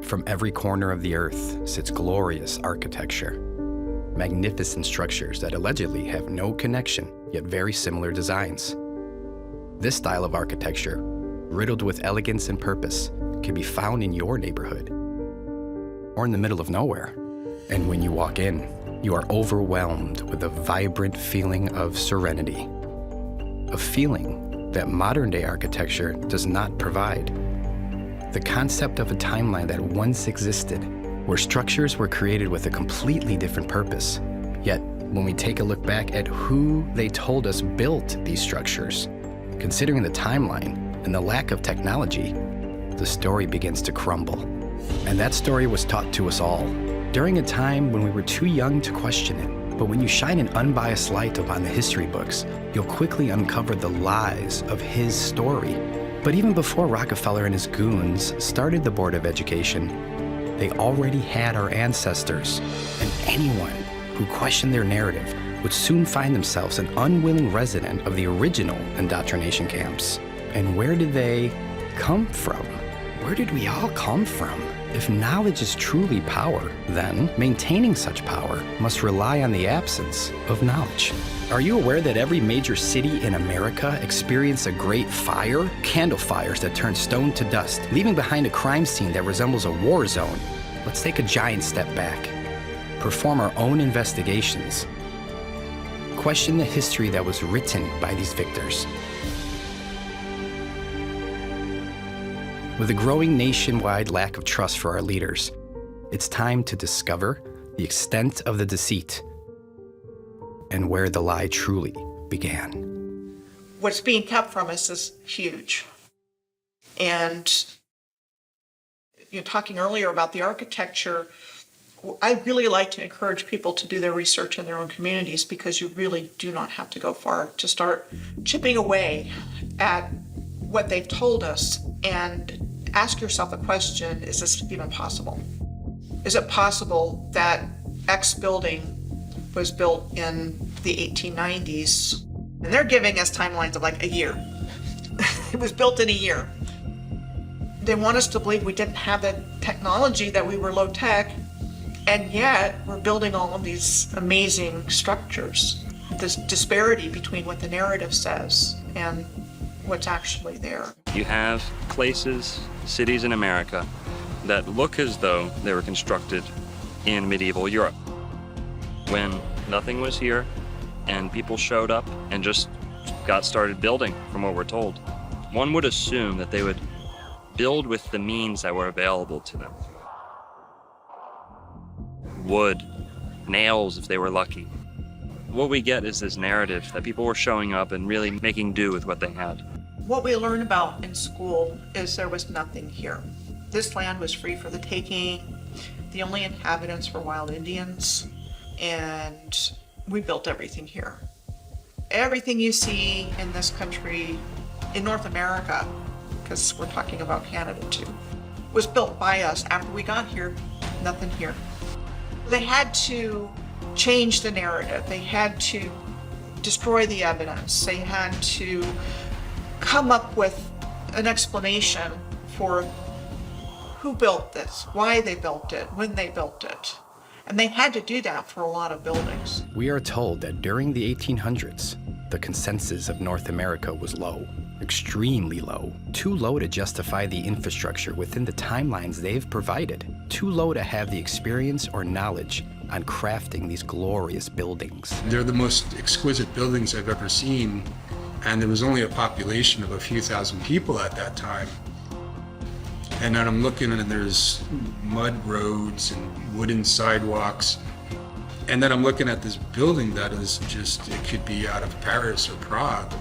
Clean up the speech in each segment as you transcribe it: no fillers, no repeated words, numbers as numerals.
From every corner of the earth sits glorious architecture. Magnificent structures that allegedly have no connection, yet very similar designs. This style of architecture, riddled with elegance and purpose, can be found in your neighborhood or in the middle of nowhere. And when you walk in, you are overwhelmed with a vibrant feeling of serenity, a feeling that modern-day architecture does not provide. The concept of a timeline that once existed, where structures were created with a completely different purpose. Yet, when we take a look back at who they told us built these structures, considering the timeline and the lack of technology, the story begins to crumble. And that story was taught to us all during a time when we were too young to question it. But when you shine an unbiased light upon the history books, you'll quickly uncover the lies of his story. But even before Rockefeller and his goons started the Board of Education, they already had our ancestors, and anyone who questioned their narrative would soon find themselves an unwilling resident of the original indoctrination camps. And where did they come from? Where did we all come from? If knowledge is truly power, then maintaining such power must rely on the absence of knowledge. Are you aware that every major city in America experienced a great fire? Candle fires that turned stone to dust, leaving behind a crime scene that resembles a war zone. Let's take a giant step back, perform our own investigations, question the history that was written by these victors. With a growing nationwide lack of trust for our leaders, it's time to discover the extent of the deceit and where the lie truly began. What's being kept from us is huge. And you're talking earlier about the architecture. I really like to encourage people to do their research in their own communities, because you really do not have to go far to start chipping away at what they've told us and ask yourself the question, is this even possible? Is it possible that X building was built in the 1890s? And they're giving us timelines of like a year. It was built in a year. They want us to believe we didn't have the technology, that we were low tech, and yet we're building all of these amazing structures. This disparity between what the narrative says and what's actually there. You have places, cities in America that look as though they were constructed in medieval Europe, when nothing was here and people showed up and just got started building, from what we're told. One would assume that they would build with the means that were available to them. Wood, nails if they were lucky. What we get is this narrative that people were showing up and really making do with what they had. What we learn about in school is there was nothing here. This land was free for the taking. The only inhabitants were wild Indians, and we built everything here. Everything you see in this country, in North America, because we're talking about Canada too, was built by us. After we got here, nothing here. They had to change the narrative. They had to destroy the evidence. They had to come up with an explanation for who built this, why they built it, when they built it. And they had to do that for a lot of buildings. We are told that during the 1800s, the consensus of North America was low, extremely low, too low to justify the infrastructure within the timelines they've provided, too low to have the experience or knowledge on crafting these glorious buildings. They're the most exquisite buildings I've ever seen, and there was only a population of a few thousand people at that time. And then I'm looking and there's mud roads and wooden sidewalks. And then I'm looking at this building that is just, it could be out of Paris or Prague.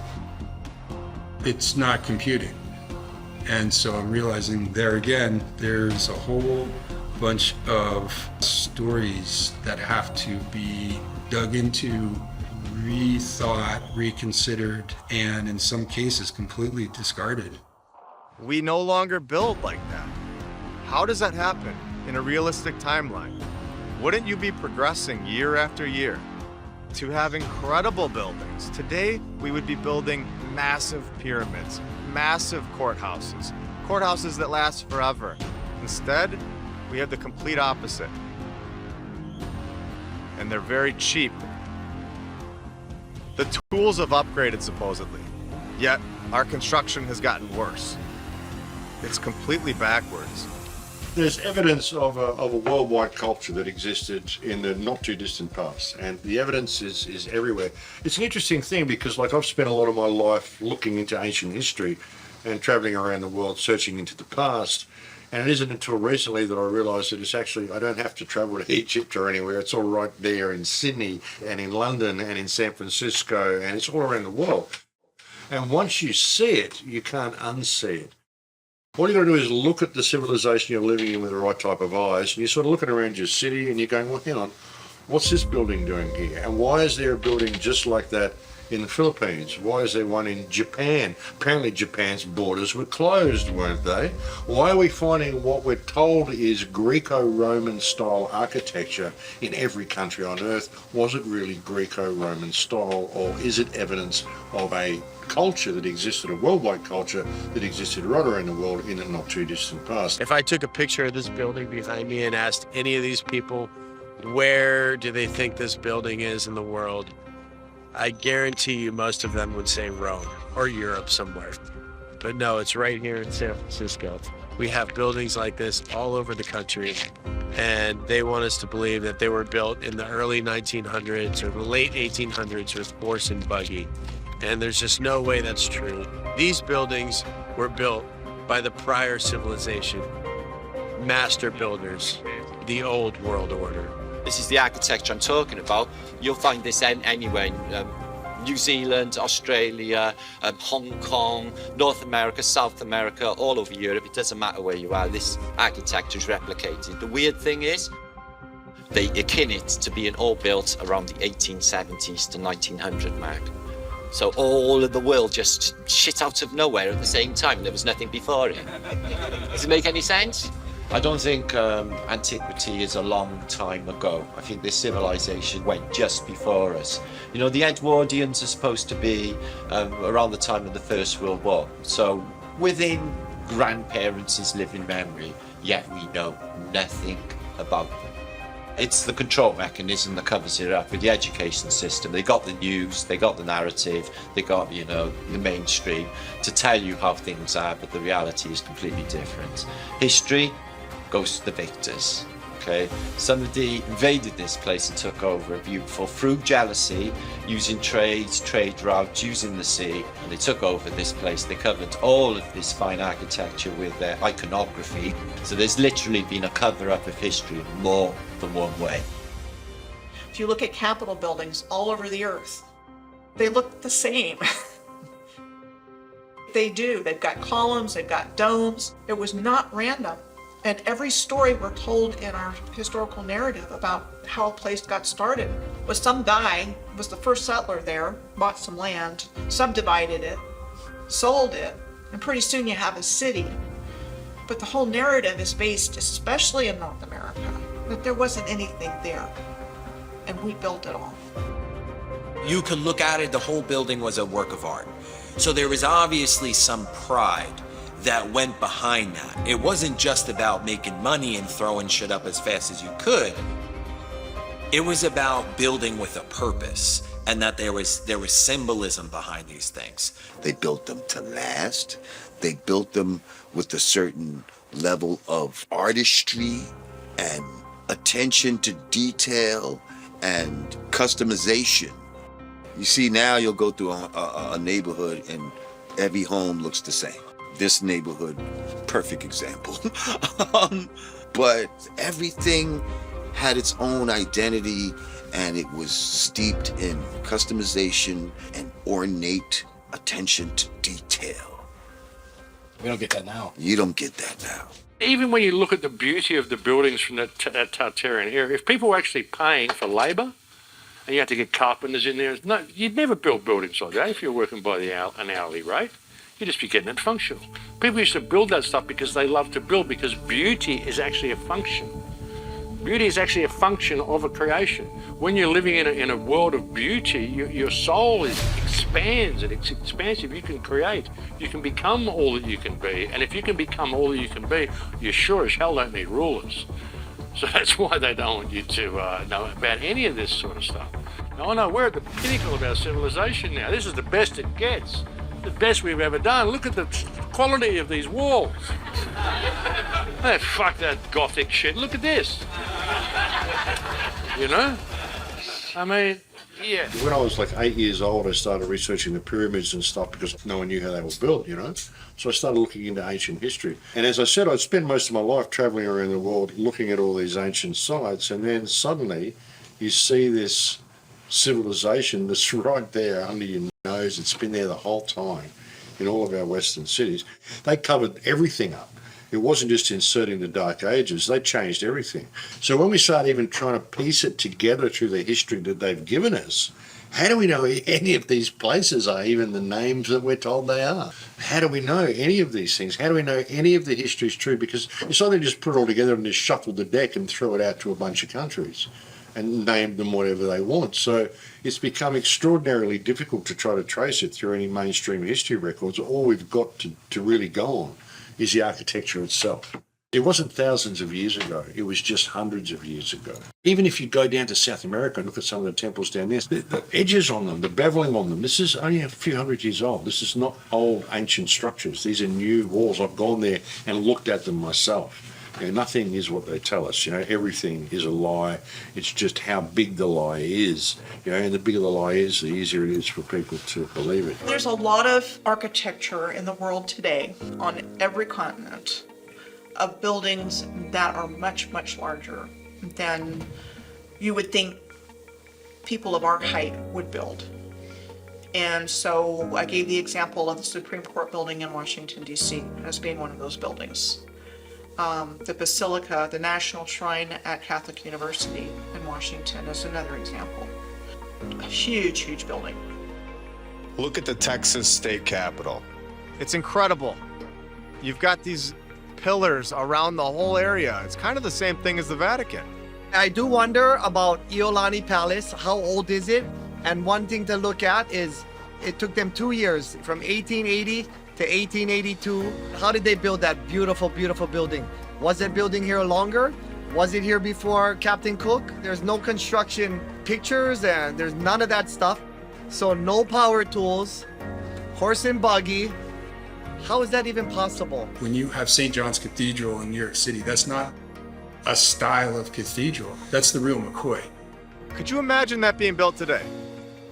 It's not computing. And so I'm realizing there again, there's a whole bunch of stories that have to be dug into, rethought, reconsidered, and in some cases completely discarded. We no longer build like that. How does that happen in a realistic timeline? Wouldn't you be progressing year after year to have incredible buildings? Today, we would be building massive pyramids, massive courthouses that last forever. Instead, We have the complete opposite. And they're very cheap. The tools have upgraded supposedly, yet our construction has gotten worse. It's completely backwards. There's evidence of a worldwide culture that existed in the not too distant past, and the evidence is everywhere. It's an interesting thing because, like, I've spent a lot of my life looking into ancient history and traveling around the world searching into the past. And it isn't until recently that I realised that it's actually, I don't have to travel to Egypt or anywhere. It's all right there in Sydney and in London and in San Francisco, and it's all around the world. And once you see it, you can't unsee it. All you got to do is look at the civilization you're living in with the right type of eyes, and you're sort of looking around your city and you're going, well, hang on, what's this building doing here? And why is there a building just like that in the Philippines? Why is there one in Japan? Apparently Japan's borders were closed, weren't they? Why are we finding what we're told is Greco-Roman style architecture in every country on earth? Was it really Greco-Roman style, or is it evidence of a culture that existed, a worldwide culture that existed right around the world in the not too distant past? If I took a picture of this building behind me and asked any of these people, where do they think this building is in the world? I guarantee you most of them would say Rome or Europe somewhere. But no, it's right here in San Francisco. We have buildings like this all over the country, and they want us to believe that they were built in the early 1900s or the late 1800s with horse and buggy. And there's just no way that's true. These buildings were built by the prior civilization, master builders, the old world order. This is the architecture I'm talking about. You'll find this anywhere in New Zealand, Australia, Hong Kong, North America, South America, all over Europe. It doesn't matter where you are, this architecture is replicated. The weird thing is, they akin it to being all built around the 1870s to 1900 mark. So all of the world just shit out of nowhere at the same time. There was nothing before it. Does it make any sense? I don't think antiquity is a long time ago. I think this civilization went just before us. You know, the Edwardians are supposed to be around the time of the First World War. So within grandparents' living memory, yet we know nothing about them. It's the control mechanism that covers it up with the education system. They got the news, they got the narrative, they got, you know, the mainstream to tell you how things are, but the reality is completely different. History goes to the victors, okay? Somebody invaded this place and took over a beautiful, through jealousy, using trade routes, using the sea, and they took over this place. They covered all of this fine architecture with their iconography. So there's literally been a cover-up of history more than one way. If you look at Capitol buildings all over the earth, they look the same. They do. They've got columns, they've got domes. It was not random. And every story we're told in our historical narrative about how a place got started was some guy was the first settler there, bought some land, subdivided it, sold it, and pretty soon you have a city. But the whole narrative is based, especially in North America, that there wasn't anything there, and we built it all. You could look at it, the whole building was a work of art. So there was obviously some pride that went behind that. It wasn't just about making money and throwing shit up as fast as you could. It was about building with a purpose, and that there was symbolism behind these things. They built them to last. They built them with a certain level of artistry and attention to detail and customization. You see, now you'll go through a neighborhood and every home looks the same. This neighborhood, perfect example. But everything had its own identity, and it was steeped in customization and ornate attention to detail. We don't get that now. You don't get that now. Even when you look at the beauty of the buildings from that Tartarian era, if people were actually paying for labour, and you had to get carpenters in there, no, you'd never build buildings like that if you were working by an hourly rate. You'd just be getting it functional. People used to build that stuff because they love to build, because beauty is actually a function. Beauty is actually a function of a creation. When you're living in a world of beauty, your soul is expanding. expands and it's expansive. You can create. You can become all that you can be. And if you can become all that you can be, you sure as hell don't need rulers. So that's why they don't want you to know about any of this sort of stuff. No, we're at the pinnacle of our civilization now. This is the best it gets. The best we've ever done. Look at the quality of these walls. Hey, fuck that Gothic shit. Look at this. You know? I mean, yeah. When I was like 8 years old, I started researching the pyramids and stuff because no one knew how they were built, you know? So I started looking into ancient history. And as I said, I'd spent most of my life traveling around the world looking at all these ancient sites, and then suddenly you see this civilization that's right there under your nose. It's been there the whole time in all of our Western cities. They covered everything up. It wasn't just inserting the Dark Ages, they changed everything. So when we start even trying to piece it together through the history that they've given us, how do we know any of these places are even the names that we're told they are? How do we know any of these things? How do we know any of the history is true? Because it's not they just put it all together and just shuffle the deck and throw it out to a bunch of countries and name them whatever they want. So it's become extraordinarily difficult to try to trace it through any mainstream history records. All we've got to really go on is the architecture itself. It wasn't thousands of years ago, it was just hundreds of years ago. Even if you go down to South America and look at some of the temples down there, the edges on them, the beveling on them, this is only a few hundred years old. This is not old ancient structures. These are new walls. I've gone there and looked at them myself. You know, nothing is what they tell us. You know, everything is a lie. It's just how big the lie is. You know, and the bigger the lie is, the easier it is for people to believe it. There's a lot of architecture in the world today on every continent of buildings that are much, much larger than you would think people of our height would build. And so I gave the example of the Supreme Court building in Washington, D.C. as being one of those buildings. The Basilica, the National Shrine at Catholic University in Washington is another example. A huge, huge building. Look at the Texas state capitol. It's incredible. You've got these pillars around the whole area. It's kind of the same thing as the Vatican. I do wonder about Iolani Palace. How old is it? And one thing to look at is it took them 2 years, from 1880 to 1882. How did they build that beautiful, beautiful building? Was that building here longer? Was it here before Captain Cook? There's no construction pictures and there's none of that stuff. So no power tools, horse and buggy. How is that even possible? When you have St. John's Cathedral in New York City, that's not a style of cathedral. That's the real McCoy. Could you imagine that being built today?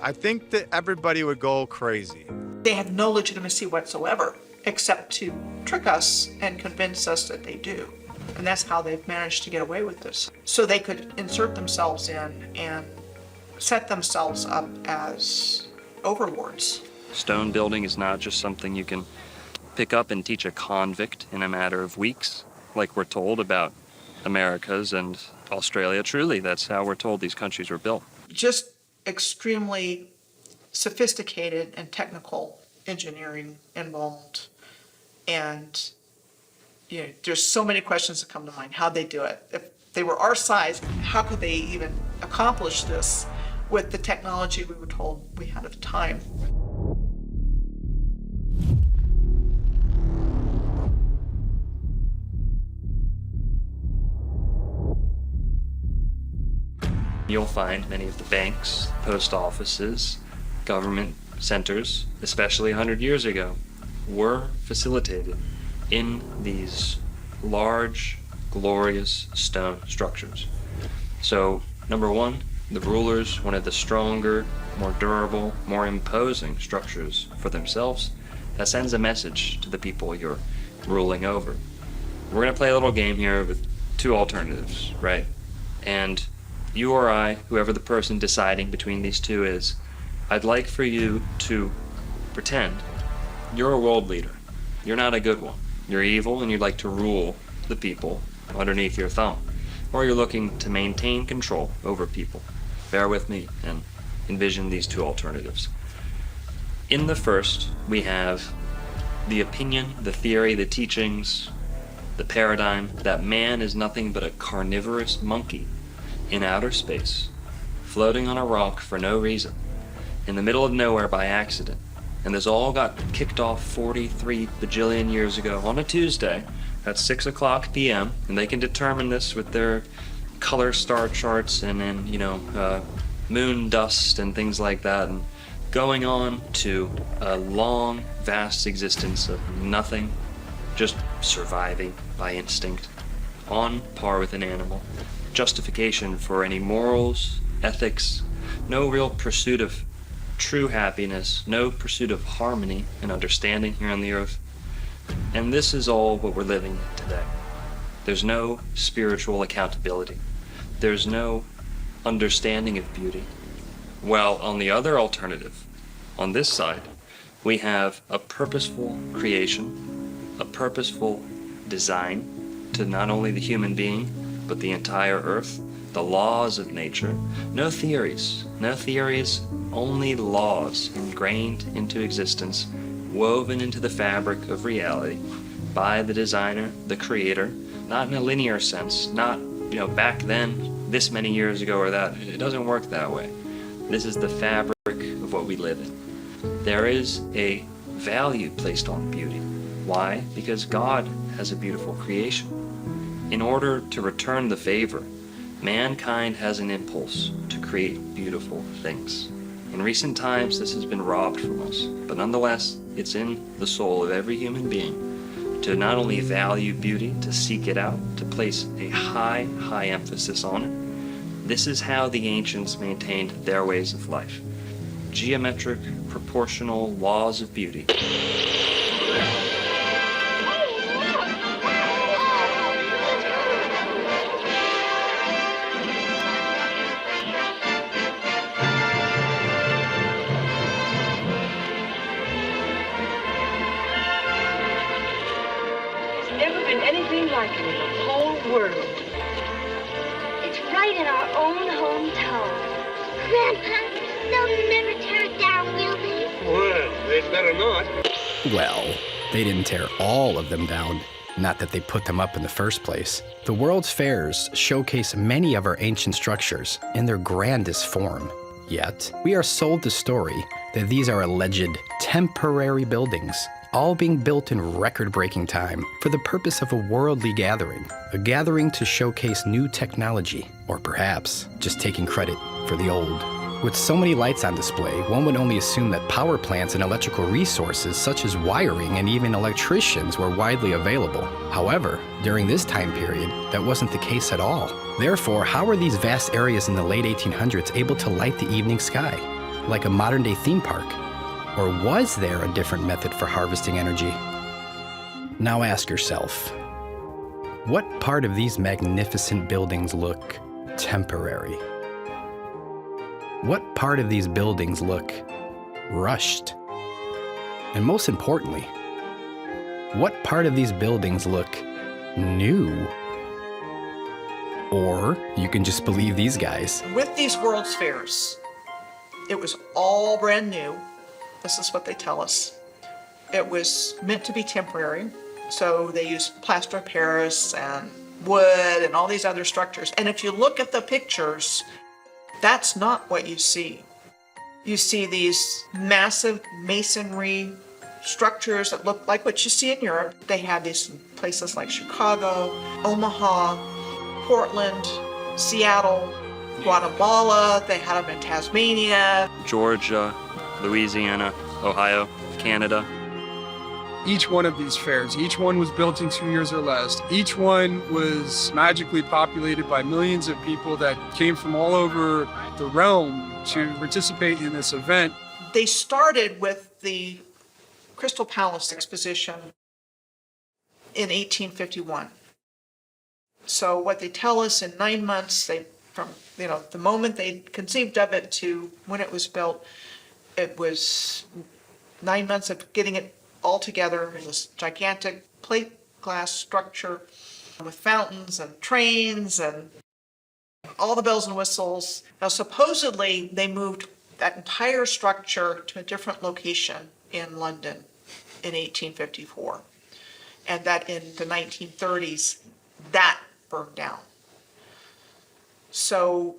I think that everybody would go crazy. They have no legitimacy whatsoever, except to trick us and convince us that they do. And that's how they've managed to get away with this. So they could insert themselves in and set themselves up as overlords. Stone building is not just something you can pick up and teach a convict in a matter of weeks, like we're told about Americas and Australia. Truly, that's how we're told these countries were built. Just extremely sophisticated and technical engineering involved. And you know, there's so many questions that come to mind. How'd they do it? If they were our size, how could they even accomplish this with the technology we were told we had at the time? You'll find many of the banks, post offices, government centers, especially 100 years ago, were facilitated in these large, glorious stone structures. So, number one, the rulers wanted the stronger, more durable, more imposing structures for themselves. That sends a message to the people you're ruling over. We're going to play a little game here with two alternatives, right? And you or I, whoever the person deciding between these two is, I'd like for you to pretend you're a world leader. You're not a good one. You're evil and you'd like to rule the people underneath your thumb. Or you're looking to maintain control over people. Bear with me and envision these two alternatives. In the first, we have the opinion, the theory, the teachings, the paradigm that man is nothing but a carnivorous monkey in outer space, floating on a rock for no reason, in the middle of nowhere by accident. And this all got kicked off 43 bajillion years ago on a Tuesday at 6 o'clock p.m. And they can determine this with their color star charts and moon dust and things like that. And going on to a long, vast existence of nothing, just surviving by instinct, on par with an animal. Justification for any morals, ethics, no real pursuit of true happiness, no pursuit of harmony and understanding here on the earth. And this is all what we're living in today. There's no spiritual accountability. There's no understanding of beauty. While on the other alternative, on this side, we have a purposeful creation, a purposeful design to not only the human being, but the entire earth, the laws of nature. No theories, only laws ingrained into existence, woven into the fabric of reality by the designer, the creator, not in a linear sense, not, back then, this many years ago or that. It doesn't work that way. This is the fabric of what we live in. There is a value placed on beauty. Why? Because God has a beautiful creation. In order to return the favor, mankind has an impulse to create beautiful things. In recent times, this has been robbed from us, but nonetheless, it's in the soul of every human being to not only value beauty, to seek it out, to place a high, high emphasis on it. This is how the ancients maintained their ways of life. Geometric, proportional laws of beauty. Like it in the whole world. It's right in our own hometown. Grandpa, they'll never tear it down, will they? Well, they'd better not. Well, they didn't tear all of them down. Not that they put them up in the first place. The World's Fairs showcase many of our ancient structures in their grandest form. Yet, we are sold the story that these are alleged temporary buildings, all being built in record-breaking time for the purpose of a worldly gathering, a gathering to showcase new technology, or perhaps just taking credit for the old. With so many lights on display, one would only assume that power plants and electrical resources such as wiring and even electricians were widely available. However, during this time period, that wasn't the case at all. Therefore, how were these vast areas in the late 1800s able to light the evening sky, like a modern-day theme park? Or was there a different method for harvesting energy? Now ask yourself, what part of these magnificent buildings look temporary? What part of these buildings look rushed? And most importantly, what part of these buildings look new? Or you can just believe these guys. With these World's Fairs, it was all brand new. This is what they tell us. It was meant to be temporary, so they used plaster of Paris and wood and all these other structures. And if you look at the pictures, that's not what you see. You see these massive masonry structures that look like what you see in Europe. They had these in places like Chicago, Omaha, Portland, Seattle, Guatemala. They had them in Tasmania, Georgia, Louisiana, Ohio, Canada. Each one of these fairs, each one was built in 2 years or less. Each one was magically populated by millions of people that came from all over the realm to participate in this event. They started with the Crystal Palace exposition in 1851. So what they tell us in 9 months, from the moment they conceived of it to when it was built, it was 9 months of getting it all together in this gigantic plate glass structure with fountains and trains and all the bells and whistles. Now, supposedly, they moved that entire structure to a different location in London in 1854, and that in the 1930s, that burned down. So,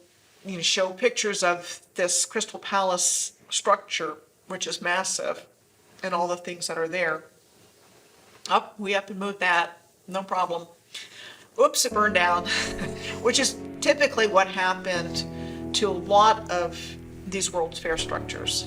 show pictures of this Crystal Palace structure, which is massive, and all the things that are there. Oh, we have to move that, no problem. Oops, it burned down, which is typically what happened to a lot of these World's Fair structures.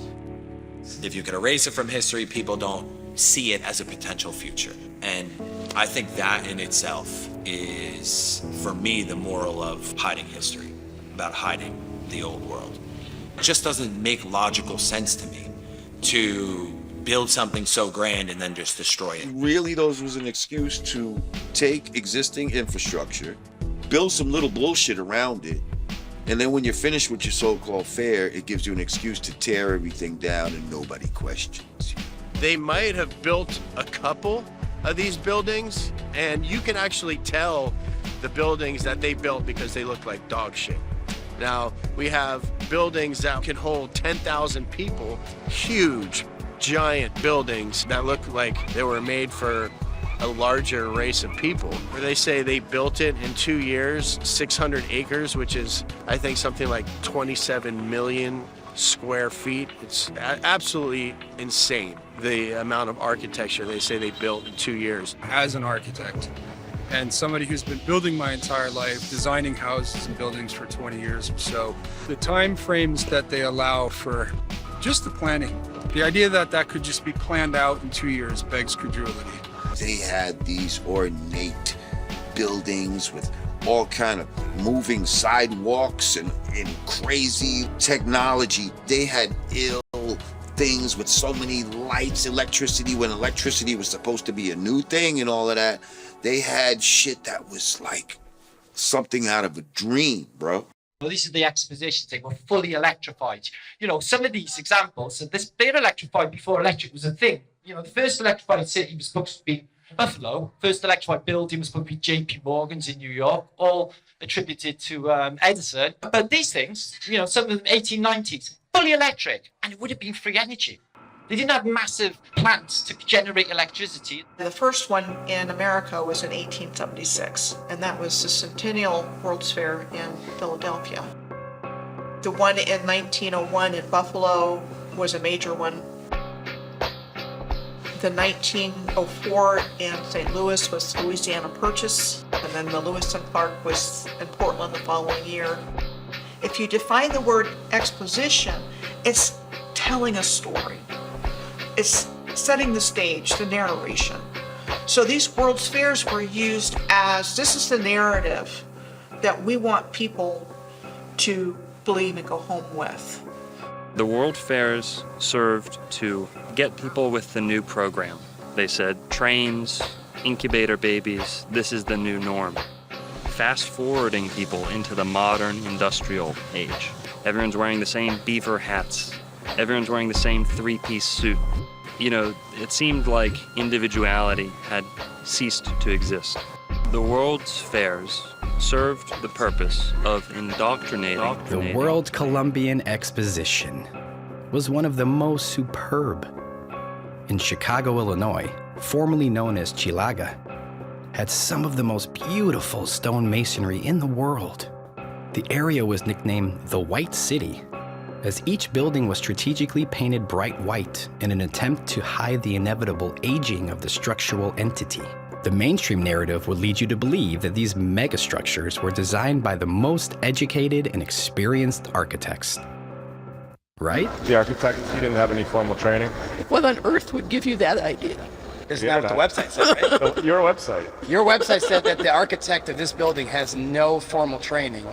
If you could erase it from history, people don't see it as a potential future. And I think that in itself is, for me, the moral of hiding history, about hiding the old world. It just doesn't make logical sense to me to build something so grand and then just destroy it. Really, those was an excuse to take existing infrastructure, build some little bullshit around it, and then when you're finished with your so-called fair, it gives you an excuse to tear everything down and nobody questions you. They might have built a couple of these buildings, and you can actually tell the buildings that they built because they look like dog shit. Now, we have buildings that can hold 10,000 people, huge, giant buildings that look like they were made for a larger race of people. Where they say they built it in 2 years, 600 acres, which is, I think, something like 27 million square feet. It's absolutely insane, the amount of architecture they say they built in 2 years. As an architect and somebody who's been building my entire life, designing houses and buildings for 20 years or so, the time frames that they allow for just the planning, the idea that that could just be planned out in 2 years begs credulity. They had these ornate buildings with all kind of moving sidewalks and crazy technology. They had ill things with so many lights, electricity, when electricity was supposed to be a new thing and all of that. They had shit that was like something out of a dream, bro. Well, these are the expositions. They were fully electrified. You know, some of these examples, they're electrified before electric was a thing. You know, the first electrified city was supposed to be Buffalo. First electrified building was supposed to be J.P. Morgan's in New York, all attributed to Edison. But these things, you know, some of them 1890s, fully electric, and it would have been free energy. They didn't have massive plants to generate electricity. The first one in America was in 1876, and that was the Centennial World's Fair in Philadelphia. The one in 1901 in Buffalo was a major one. The 1904 in St. Louis was Louisiana Purchase, and then the Lewis and Clark was in Portland the following year. If you define the word exposition, it's telling a story. It's setting the stage, the narration. So these World's Fairs were used as, this is the narrative that we want people to believe and go home with. The World Fairs served to get people with the new program. They said, trains, incubator babies, this is the new norm. Fast forwarding people into the modern industrial age. Everyone's wearing the same beaver hats. Everyone's wearing the same three-piece suit. You know, it seemed like individuality had ceased to exist. The World's Fairs served the purpose of indoctrinating. The World Columbian Exposition was one of the most superb. In Chicago, Illinois, formerly known as Chilaga, had some of the most beautiful stone masonry in the world. The area was nicknamed the White City, as each building was strategically painted bright white in an attempt to hide the inevitable aging of the structural entity. The mainstream narrative would lead you to believe that these megastructures were designed by the most educated and experienced architects. Right? The architect, he didn't have any formal training. What on earth would give you that idea? Isn't that what the website said, right? Your website. Your website said that the architect of this building has no formal training.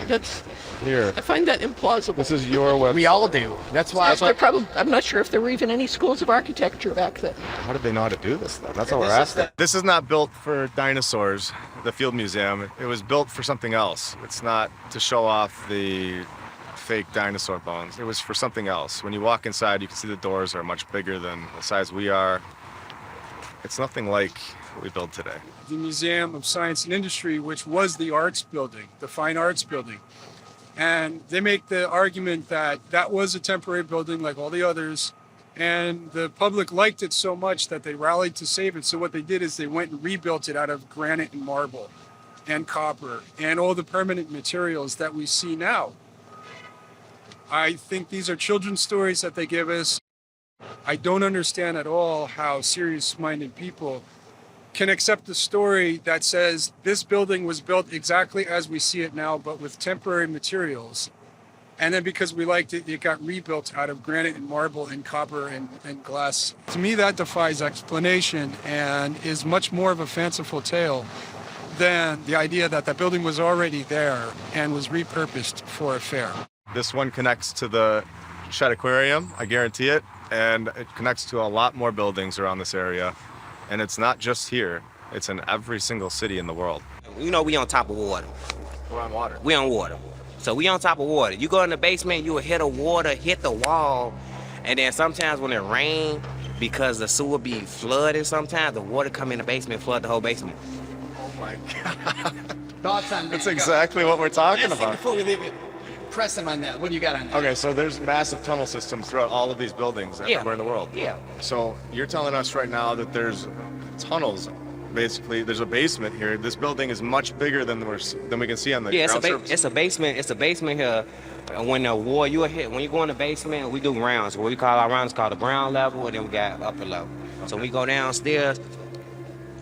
That's... Here. I find that implausible. This is your website. We all do. That's why. I'm not sure if there were even any schools of architecture back then. How did they know how to do this then? That's what we're asking. This is not built for dinosaurs, the Field Museum. It was built for something else. It's not to show off the fake dinosaur bones. It was for something else. When you walk inside, you can see the doors are much bigger than the size we are. It's nothing like what we build today. The Museum of Science and Industry, which was the arts building, the fine arts building. And they make the argument that that was a temporary building like all the others, and the public liked it so much that they rallied to save it. So what they did is they went and rebuilt it out of granite and marble and copper and all the permanent materials that we see now. I think these are children's stories that they give us. I don't understand at all how serious-minded people can accept a story that says this building was built exactly as we see it now, but with temporary materials. And then because we liked it, it got rebuilt out of granite and marble and copper and glass. To me, that defies explanation and is much more of a fanciful tale than the idea that that building was already there and was repurposed for a fair. This one connects to the Shedd Aquarium, I guarantee it, and it connects to a lot more buildings around this area. And it's not just here, it's in every single city in the world. You know we on top of water. We're on water. We on water. So we on top of water. You go in the basement, you will hit the water, hit the wall, and then sometimes when it rains, because the sewer be flooded sometimes, the water come in the basement, flood the whole basement. Oh my God. Thoughts on that? That's exactly what we're talking Let's see, about. Before we leave it, press them on that. What do you got on that? Okay, so there's massive tunnel systems throughout all of these buildings everywhere in the world. Yeah. So you're telling us right now that there's tunnels. Basically, there's a basement here. This building is much bigger than we can see on the ground surface. It's a basement. It's a basement here. When the war, you hit. When you go in the basement, we do rounds. What we call our rounds called the ground level, and then we got upper level. So when we go downstairs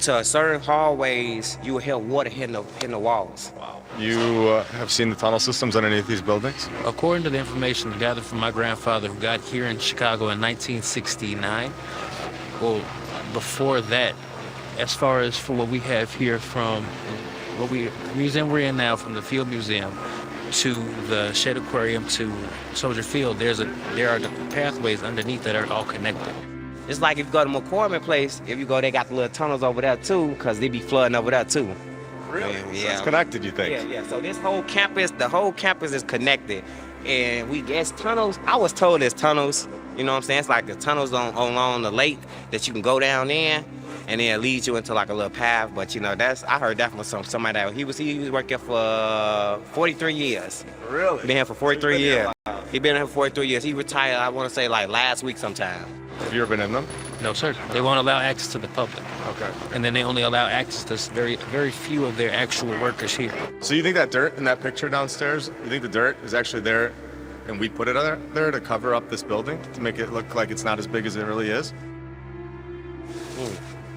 to certain hallways, you will hear water hitting the walls. Wow. You have seen the tunnel systems underneath these buildings? According to the information gathered from my grandfather, who got here in Chicago in 1969, well, before that, as far as for what we have here from the museum we're in now, from the Field Museum to the Shedd Aquarium to Soldier Field, there are the pathways underneath that are all connected. It's like if you go to McCormick Place, if you go, they got the little tunnels over there too, because they be flooding over there too. Really? Yeah. So it's connected, you think? Yeah. So this whole campus, the whole campus is connected. And it's tunnels. I was told there's tunnels, you know what I'm saying? It's like the tunnels along the lake that you can go down in, and then it leads you into like a little path. But you know, I heard that from somebody that he was working for 43 years. Really? Been here for 43 years. He been here for 43 years. He retired, I want to say like last week sometime. Have you ever been in them? No, sir. They won't allow access to the public. Okay. And then they only allow access to very few of their actual workers here. So you think that dirt in that picture downstairs, you think the dirt is actually there and we put it there to cover up this building to make it look like it's not as big as it really is?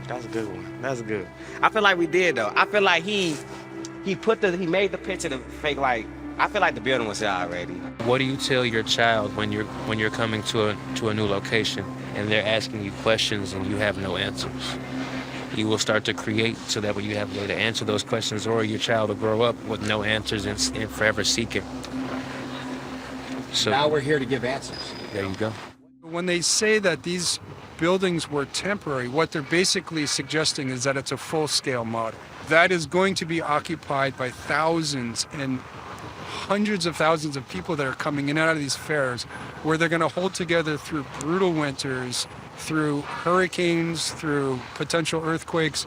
That's a good one. That's good. I feel like we did though. I feel like he made the picture to fake like, I feel like the building was there already. What do you tell your child when you're coming to a new location and they're asking you questions and you have no answers? You will start to create so that way you have a way to answer those questions, or your child will grow up with no answers and forever seeking. So now we're here to give answers. There you go. When they say that these buildings were temporary, what they're basically suggesting is that it's a full-scale model. That is going to be occupied by thousands and hundreds of thousands of people that are coming in and out of these fairs, where they're going to hold together through brutal winters, through hurricanes, through potential earthquakes,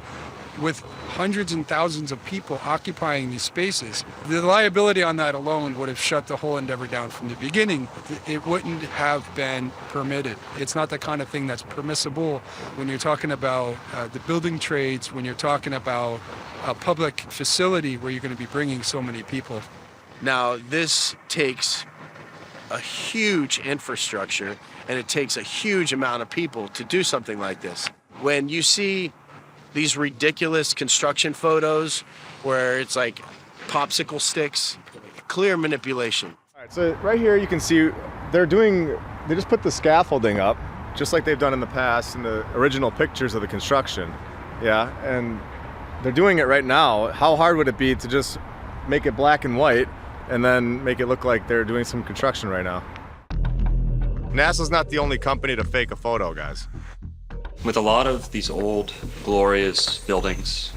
with hundreds and thousands of people occupying these spaces. The liability on that alone would have shut the whole endeavor down from the beginning. It wouldn't have been permitted. It's not the kind of thing that's permissible when you're talking about the building trades, when you're talking about a public facility where you're going to be bringing so many people. Now, this takes a huge infrastructure, and it takes a huge amount of people to do something like this. When you see these ridiculous construction photos where it's like popsicle sticks, clear manipulation. All right, so right here you can see they just put the scaffolding up, just like they've done in the past in the original pictures of the construction. Yeah, and they're doing it right now. How hard would it be to just make it black and white and then make it look like they're doing some construction right now? NASA's not the only company to fake a photo, guys. With a lot of these old, glorious buildings,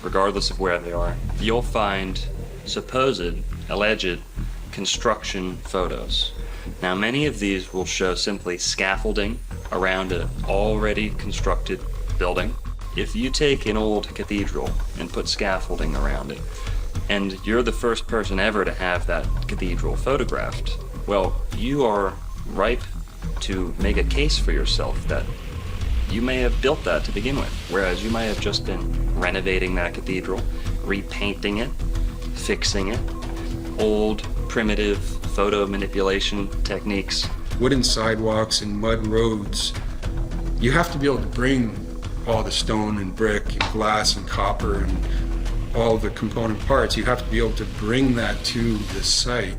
regardless of where they are, you'll find supposed, alleged construction photos. Now, many of these will show simply scaffolding around an already constructed building. If you take an old cathedral and put scaffolding around it, and you're the first person ever to have that cathedral photographed, well, you are ripe to make a case for yourself that you may have built that to begin with, whereas you might have just been renovating that cathedral, repainting it, fixing it. Old, primitive photo manipulation techniques. Wooden sidewalks and mud roads, you have to be able to bring all the stone and brick and glass and copper and all the component parts. You have to be able to bring that to the site.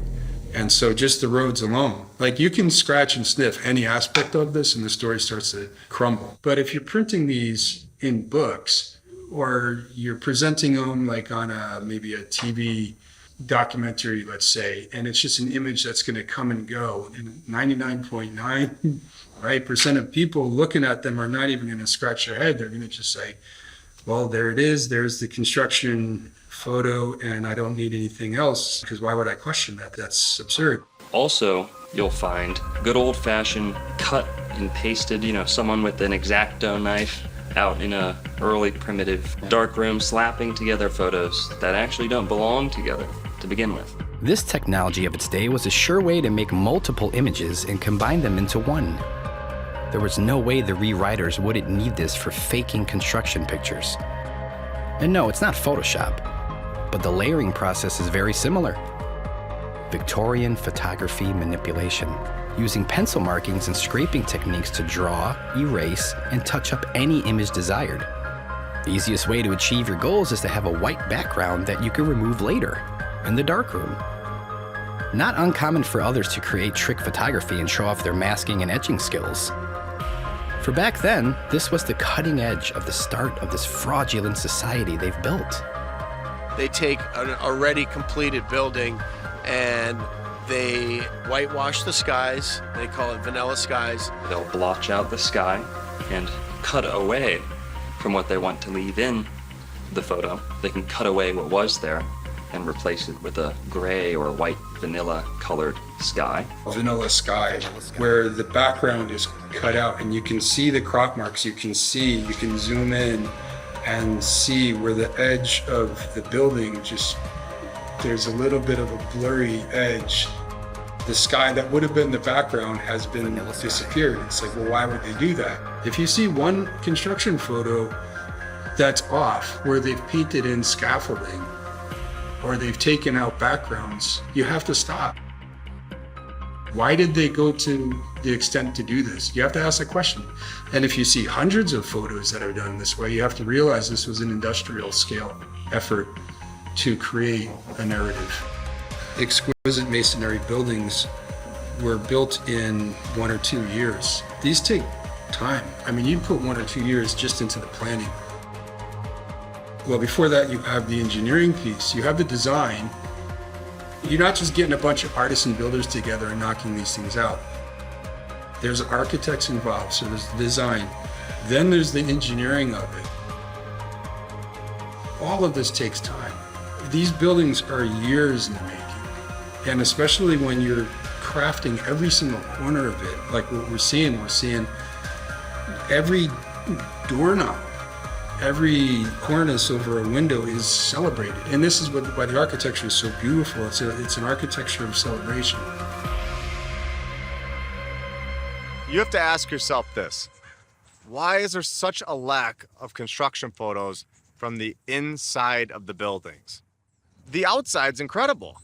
And so just the roads alone, like you can scratch and sniff any aspect of this and the story starts to crumble. But if you're printing these in books or you're presenting them like on maybe a TV documentary, let's say, and it's just an image that's going to come and go, and 99.9% of people looking at them are not even going to scratch their head. They're going to just say, well, there it is. There's the construction photo, and I don't need anything else, because why would I question that? That's absurd. Also, you'll find good old-fashioned cut and pasted, someone with an X-Acto knife out in a early primitive dark room slapping together photos that actually don't belong together to begin with. This technology of its day was a sure way to make multiple images and combine them into one. There was no way the rewriters wouldn't need this for faking construction pictures. And no, it's not Photoshop, but the layering process is very similar. Victorian photography manipulation, using pencil markings and scraping techniques to draw, erase, and touch up any image desired. The easiest way to achieve your goals is to have a white background that you can remove later in the darkroom. Not uncommon for others to create trick photography and show off their masking and etching skills. For back then, this was the cutting edge of the start of this fraudulent society they've built. They take an already completed building and they whitewash the skies. They call it vanilla skies. They'll blotch out the sky and cut away from what they want to leave in the photo. They can cut away what was there and replace it with a gray or white vanilla colored sky. Vanilla sky, where the background is cut out and you can see the crop marks. You can zoom in and see where the edge of the building there's a little bit of a blurry edge. The sky that would have been the background has been disappeared. It's like, well, why would they do that? If you see one construction photo that's off, where they've painted in scaffolding or they've taken out backgrounds, you have to stop. Why did they go to the extent to do this? You have to ask that question. And if you see hundreds of photos that are done this way, you have to realize this was an industrial scale effort to create a narrative. Exquisite masonry buildings were built in 1 or 2 years. These take time. I mean, you put 1 or 2 years just into the planning. Well, before that, you have the engineering piece, you have the design. You're not just getting a bunch of artists and builders together and knocking these things out. There's architects involved, so there's the design. Then there's the engineering of it. All of this takes time. These buildings are years in the making. And especially when you're crafting every single corner of it, like what we're seeing every doorknob, every cornice over a window is celebrated. And this is why the architecture is so beautiful. It's an architecture of celebration. You have to ask yourself this. Why is there such a lack of construction photos from the inside of the buildings? The outside's incredible,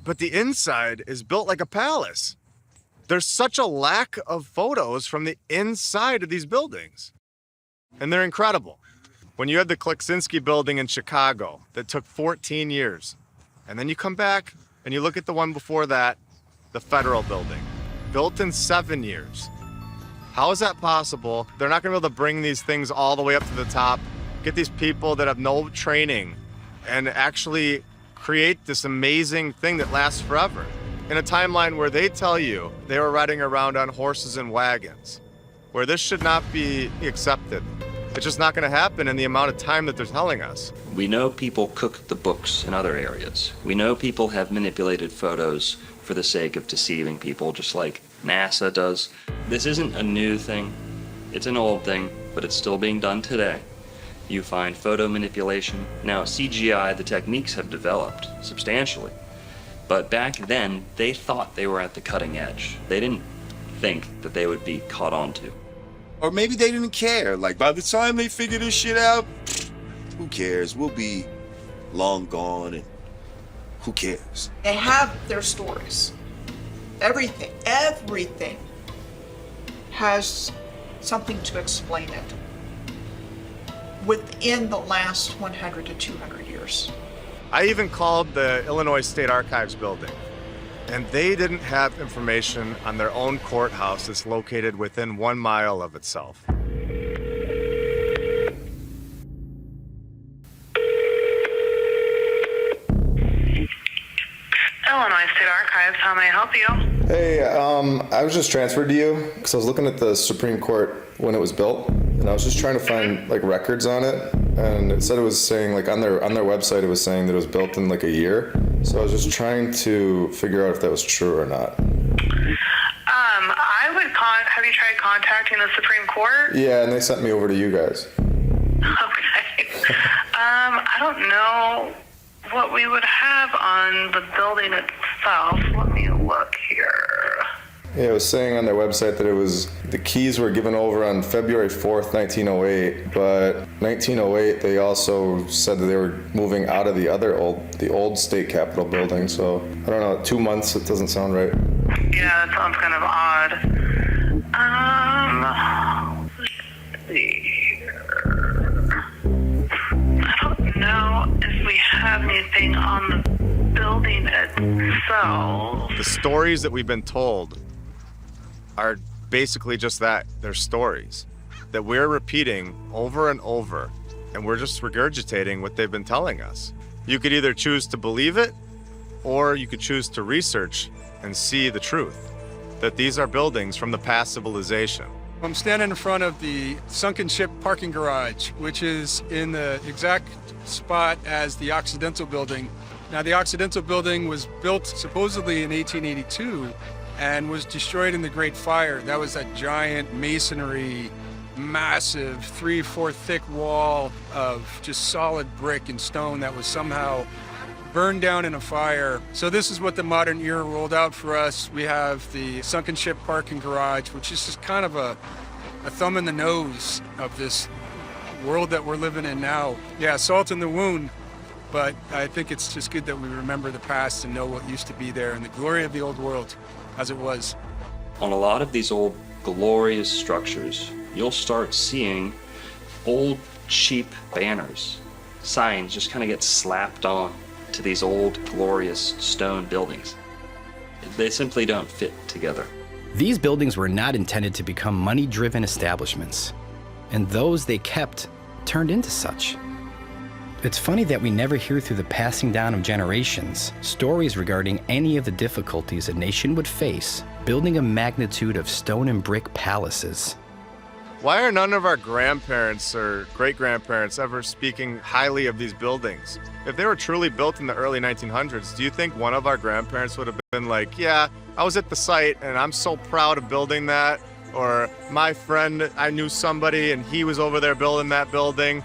but the inside is built like a palace. There's such a lack of photos from the inside of these buildings, and they're incredible. When you had the Kleksinski building in Chicago that took 14 years, and then you come back and you look at the one before that, the Federal building, built in 7 years. How is that possible? They're not gonna be able to bring these things all the way up to the top, get these people that have no training, and actually create this amazing thing that lasts forever. In a timeline where they tell you they were riding around on horses and wagons, where this should not be accepted. It's just not gonna happen in the amount of time that they're telling us. We know people cook the books in other areas. We know people have manipulated photos for the sake of deceiving people, just like NASA does. This isn't a new thing. It's an old thing, but it's still being done today. You find photo manipulation. Now, CGI, the techniques have developed substantially. But back then, they thought they were at the cutting edge. They didn't think that they would be caught onto. Or maybe they didn't care. Like, by the time they figure this shit out, who cares? We'll be long gone, and who cares? They have their stories. everything has something to explain it within the last 100 to 200 years. I even called the Illinois State Archives building, and they didn't have information on their own courthouse that's located within 1 mile of itself. Illinois State Archives, how may I help you? Hey, I was just transferred to you because I was looking at the Supreme Court when it was built, and I was just trying to find like records on it, and it said it was saying like on their website it was saying that it was built in like a year. So I was just trying to figure out if that was true or not. I would have you tried contacting the Supreme Court? Yeah, and they sent me over to you guys. Okay. I don't know what we would have on the building itself. Let me look here. Yeah, it was saying on their website that it was the keys were given over on February 4th, 1908, but 1908 they also said that they were moving out of the old state capitol building. So I don't know, 2 months, it doesn't sound right. Yeah, that sounds kind of odd. Let's see here. I don't know if we have anything on the building itself. The stories that we've been told are basically just that. They're stories that we're repeating over and over, and we're just regurgitating what they've been telling us. You could either choose to believe it, or you could choose to research and see the truth, that these are buildings from the past civilization. I'm standing in front of the sunken ship parking garage, which is in the exact spot as the Occidental building. Now, the Occidental building was built supposedly in 1882 and was destroyed in the Great Fire. That was a giant masonry, massive 3-4 thick wall of just solid brick and stone that was somehow burned down in a fire. So this is what the modern era rolled out for us. We have the sunken ship parking garage, which is just kind of a thumb in the nose of this world that we're living in now. Yeah, salt in the wound, but I think it's just good that we remember the past and know what used to be there and the glory of the old world as it was. On a lot of these old glorious structures, you'll start seeing old cheap banners, signs just kind of get slapped on to these old glorious stone buildings. They simply don't fit together. These buildings were not intended to become money-driven establishments, and those they kept turned into such. It's funny that we never hear through the passing down of generations stories regarding any of the difficulties a nation would face building a magnitude of stone and brick palaces. Why are none of our grandparents or great-grandparents ever speaking highly of these buildings? If they were truly built in the early 1900s, do you think one of our grandparents would have been like, yeah, I was at the site and I'm so proud of building that? Or my friend, I knew somebody and he was over there building that building?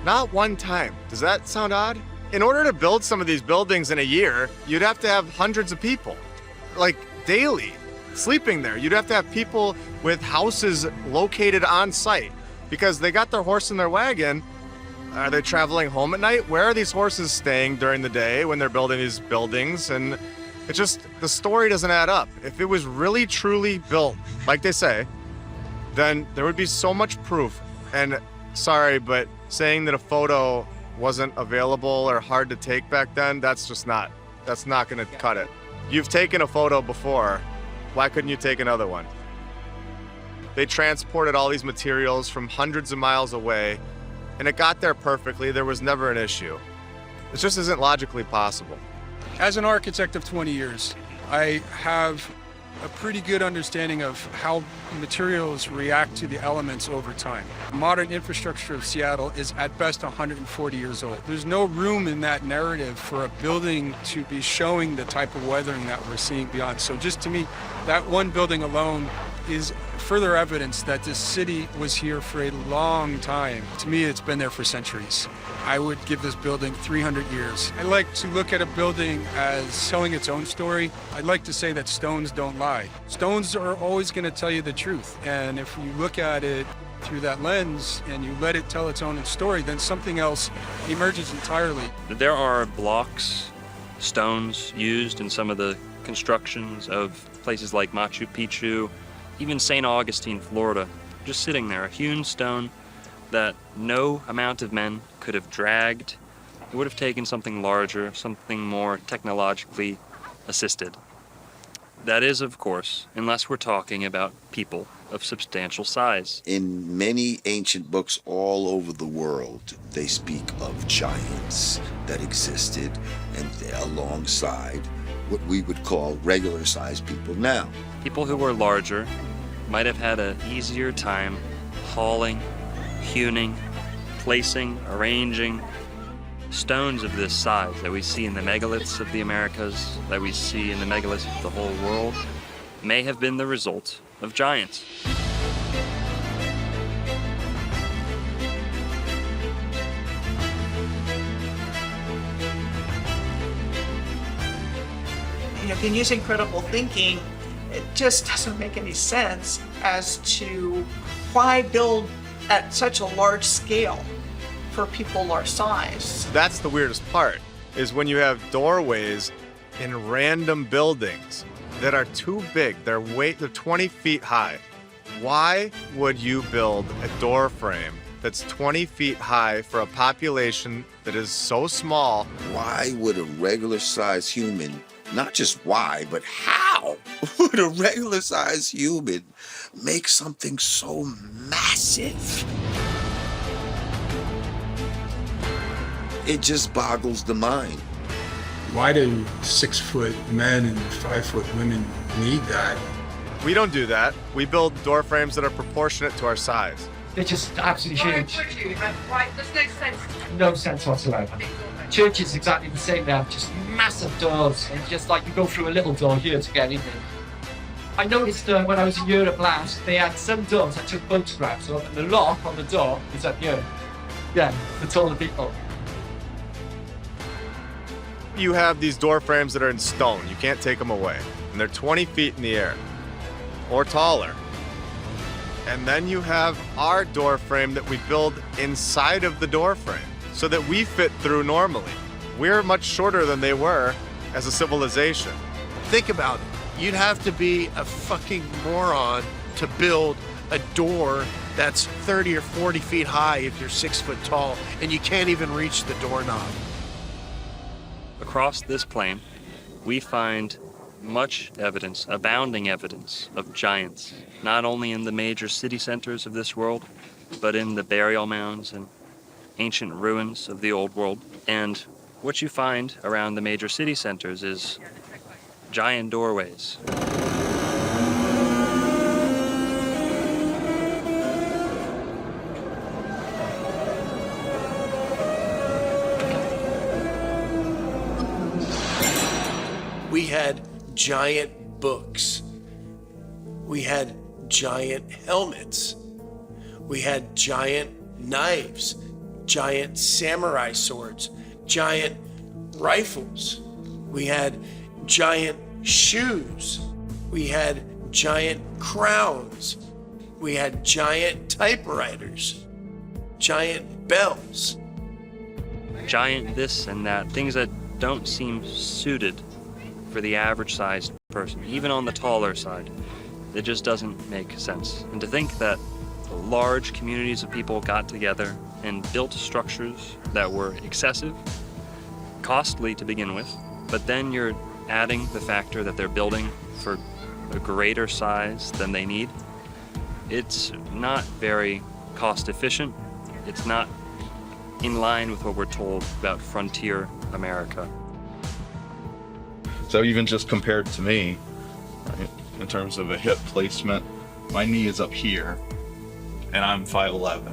Not one time. Does that sound odd? In order to build some of these buildings in a year, you'd have to have hundreds of people, like daily, sleeping there. You'd have to have people with houses located on site because they got their horse and their wagon. Are they traveling home at night? Where are these horses staying during the day when they're building these buildings? And it just, the story doesn't add up. If it was really truly built, like they say, then there would be so much proof. And sorry, but saying that a photo wasn't available or hard to take back then, that's not gonna cut it. You've taken a photo before. Why couldn't you take another one? They transported all these materials from hundreds of miles away, and it got there perfectly. There was never an issue. It just isn't logically possible. As an architect of 20 years, I have a pretty good understanding of how materials react to the elements over time. Modern infrastructure of Seattle is at best 140 years old. There's no room in that narrative for a building to be showing the type of weathering that we're seeing beyond. So just to me, that one building alone is further evidence that this city was here for a long time. To me, it's been there for centuries. I would give this building 300 years. I like to look at a building as telling its own story. I'd like to say that stones don't lie. Stones are always going to tell you the truth. And if you look at it through that lens and you let it tell its own story, then something else emerges entirely. There are blocks, stones used in some of the constructions of places like Machu Picchu, even St. Augustine, Florida, just sitting there, a hewn stone that no amount of men could have dragged. It would have taken something larger, something more technologically assisted. That is, of course, unless we're talking about people of substantial size. In many ancient books all over the world, they speak of giants that existed and alongside what we would call regular sized people now. People who were larger might have had an easier time hauling, hewing, placing, arranging stones of this size that we see in the megaliths of the Americas, that we see in the megaliths of the whole world, may have been the result of giants. If you're using critical thinking, it just doesn't make any sense as to why build at such a large scale for people our size. That's the weirdest part, is when you have doorways in random buildings that are too big. They're 20 feet high. Why would you build a door frame that's 20 feet high for a population that is so small? Why would a regular sized human, not just why, but how would a regular sized human make something so massive? It just boggles the mind. Why do 6-foot men and 5-foot women need that? We don't do that. We build door frames that are proportionate to our size. They're just absolutely huge. No sense whatsoever. Church is exactly the same. They have just massive doors, and just like you go through a little door here to get in there. I noticed when I was in Europe last, they had some doors I took photographs of, and the lock on the door is up here. Yeah, the taller people. You have these door frames that are in stone. You can't take them away. And they're 20 feet in the air or taller. And then you have our door frame that we build inside of the door frame so that we fit through normally. We're much shorter than they were as a civilization. Think about it. You'd have to be a fucking moron to build a door that's 30 or 40 feet high if you're 6 foot tall and you can't even reach the doorknob. Across this plain, we find much evidence, abounding evidence of giants, not only in the major city centers of this world, but in the burial mounds and ancient ruins of the old world. And what you find around the major city centers is giant doorways. We had giant books. We had giant helmets. We had giant knives, giant samurai swords, giant rifles. We had giant shoes. We had giant crowns. We had giant typewriters, giant bells. Giant this and that, things that don't seem suited for the average sized person, even on the taller side. It just doesn't make sense. And to think that large communities of people got together and built structures that were excessive, costly to begin with, but then you're adding the factor that they're building for a greater size than they need. It's not very cost efficient. It's not in line with what we're told about frontier America. So even just compared to me, right, in terms of a hip placement, my knee is up here and I'm 5'11".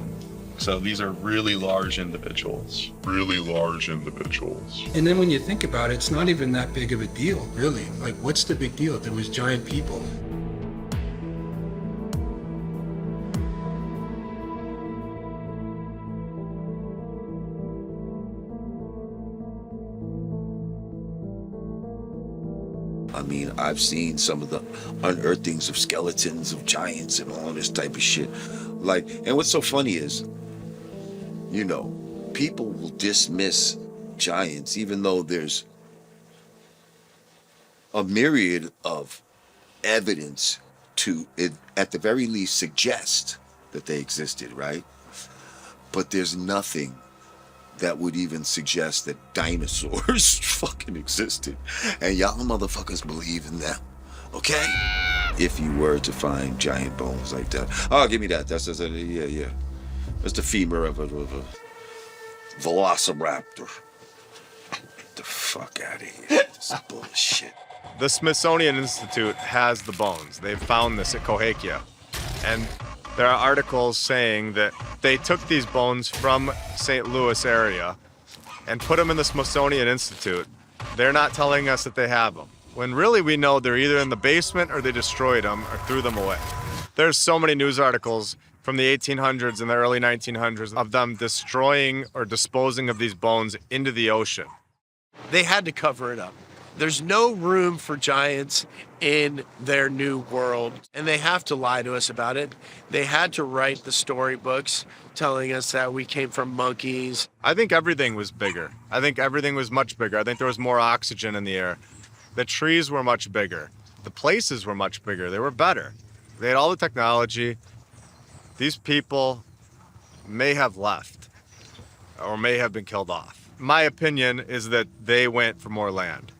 So these are really large individuals. Really large individuals. And then when you think about it, it's not even that big of a deal, really. Like, what's the big deal if there was giant people? I mean, I've seen some of the unearthings of skeletons of giants and all this type of shit. Like, and what's so funny is, you know, people will dismiss giants even though there's a myriad of evidence to, it, at the very least, suggest that they existed, right? But there's nothing that would even suggest that dinosaurs fucking existed. And y'all motherfuckers believe in them, okay? If you were to find giant bones like that. Oh, give me that. That's yeah. That's the femur of a velociraptor. Get the fuck out of here. This is bullshit. The Smithsonian Institute has the bones. They've found this at Cahokia. And there are articles saying that they took these bones from St. Louis area and put them in the Smithsonian Institute. They're not telling us that they have them, when really we know they're either in the basement or they destroyed them or threw them away. There's so many news articles from the 1800s and the early 1900s of them destroying or disposing of these bones into the ocean. They had to cover it up. There's no room for giants in their new world, and they have to lie to us about it. They had to write the storybooks telling us that we came from monkeys. I think everything was bigger. I think everything was much bigger. I think there was more oxygen in the air. The trees were much bigger. The places were much bigger. They were better. They had all the technology. These people may have left or may have been killed off. My opinion is that they went for more land.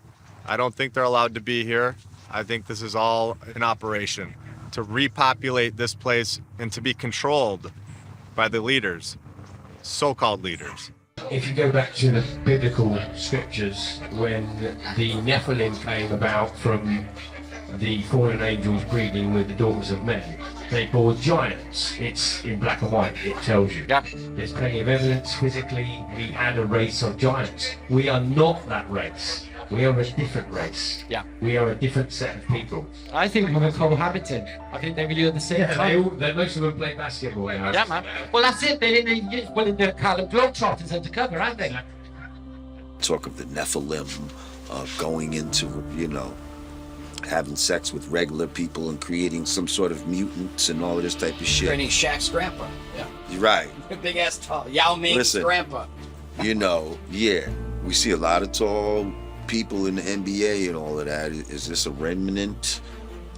I don't think they're allowed to be here. I think this is all an operation to repopulate this place and to be controlled by the leaders, so-called leaders. If you go back to the biblical scriptures, when the Nephilim came about from the fallen angels breeding with the daughters of men, they bore giants. It's in black and white, it tells you. Yeah. There's plenty of evidence physically we had a race of giants. We are not that race. We are a different race. Yeah. We are a different set of people. I think we were cohabiting. I think they were doing the same time. Most of them play basketball. Yeah, man. Well, that's it. They're in the Harlem Globetrotters undercover, aren't they? Talk of the Nephilim going into, having sex with regular people and creating some sort of mutants and all of this type of shit. Training Shaq's grandpa. Yeah. You're right. Big ass tall. Yao Ming's grandpa. We see a lot of tall people in the NBA and all of that. Is this a remnant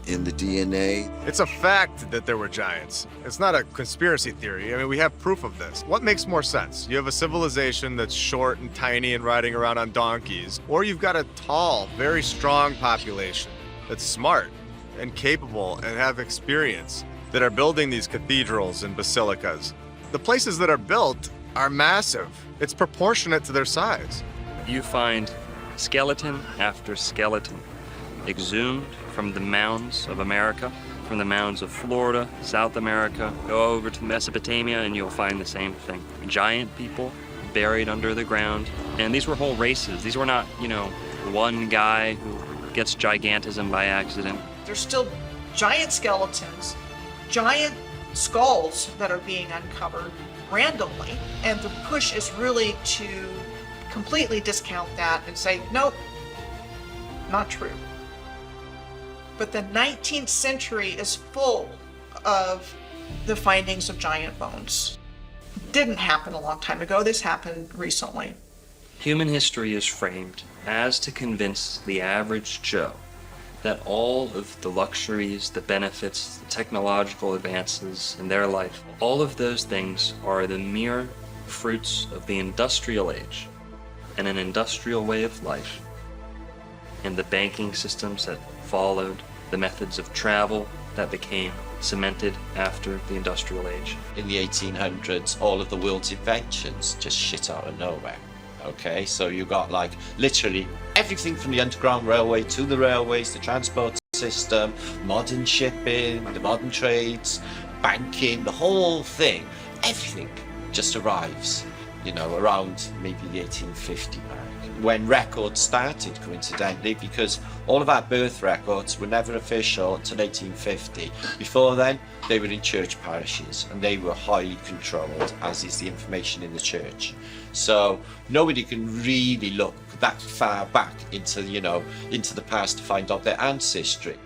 in the DNA? It's a fact that there were giants. It's not a conspiracy theory. I mean, we have proof of this. What makes more sense? You have a civilization that's short and tiny and riding around on donkeys, or you've got a tall, very strong population that's smart and capable and have experience that are building these cathedrals and basilicas. The places that are built are massive. It's proportionate to their size. You find skeleton after skeleton exhumed from the mounds of America, from the mounds of Florida, South America. Go over to Mesopotamia and you'll find the same thing. Giant people buried under the ground. And these were whole races. These were not, one guy who gets gigantism by accident. There's still giant skeletons, giant skulls that are being uncovered randomly, and the push is really to completely discount that and say, nope, not true. But the 19th century is full of the findings of giant bones. Didn't happen a long time ago. This happened recently. Human history is framed as to convince the average Joe that all of the luxuries, the benefits, the technological advances in their life, all of those things are the mere fruits of the industrial age and an industrial way of life, and the banking systems that followed, the methods of travel that became cemented after the industrial age. In the 1800s, all of the world's inventions just shit out of nowhere. Okay, so you got like literally everything from the Underground Railway to the railways, the transport system, modern shipping, the modern trades, banking, the whole thing, everything just arrives, around maybe the 1850 mark, when records started, coincidentally, because all of our birth records were never official until 1850. Before then, they were in church parishes and they were highly controlled, as is the information in the church. So nobody can really look that far back into the past to find out their ancestry.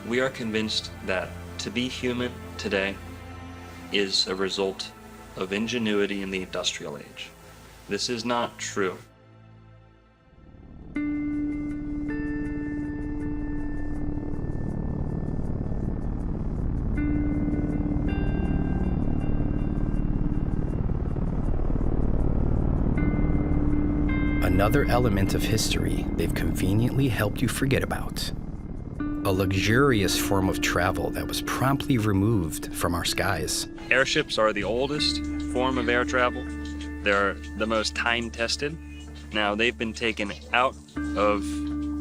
We are convinced that to be human today is a result of ingenuity in the industrial age. This is not true. another element of history they've conveniently helped you forget about. A luxurious form of travel that was promptly removed from our skies. Airships are the oldest form of air travel. They're the most time-tested. Now, they've been taken out of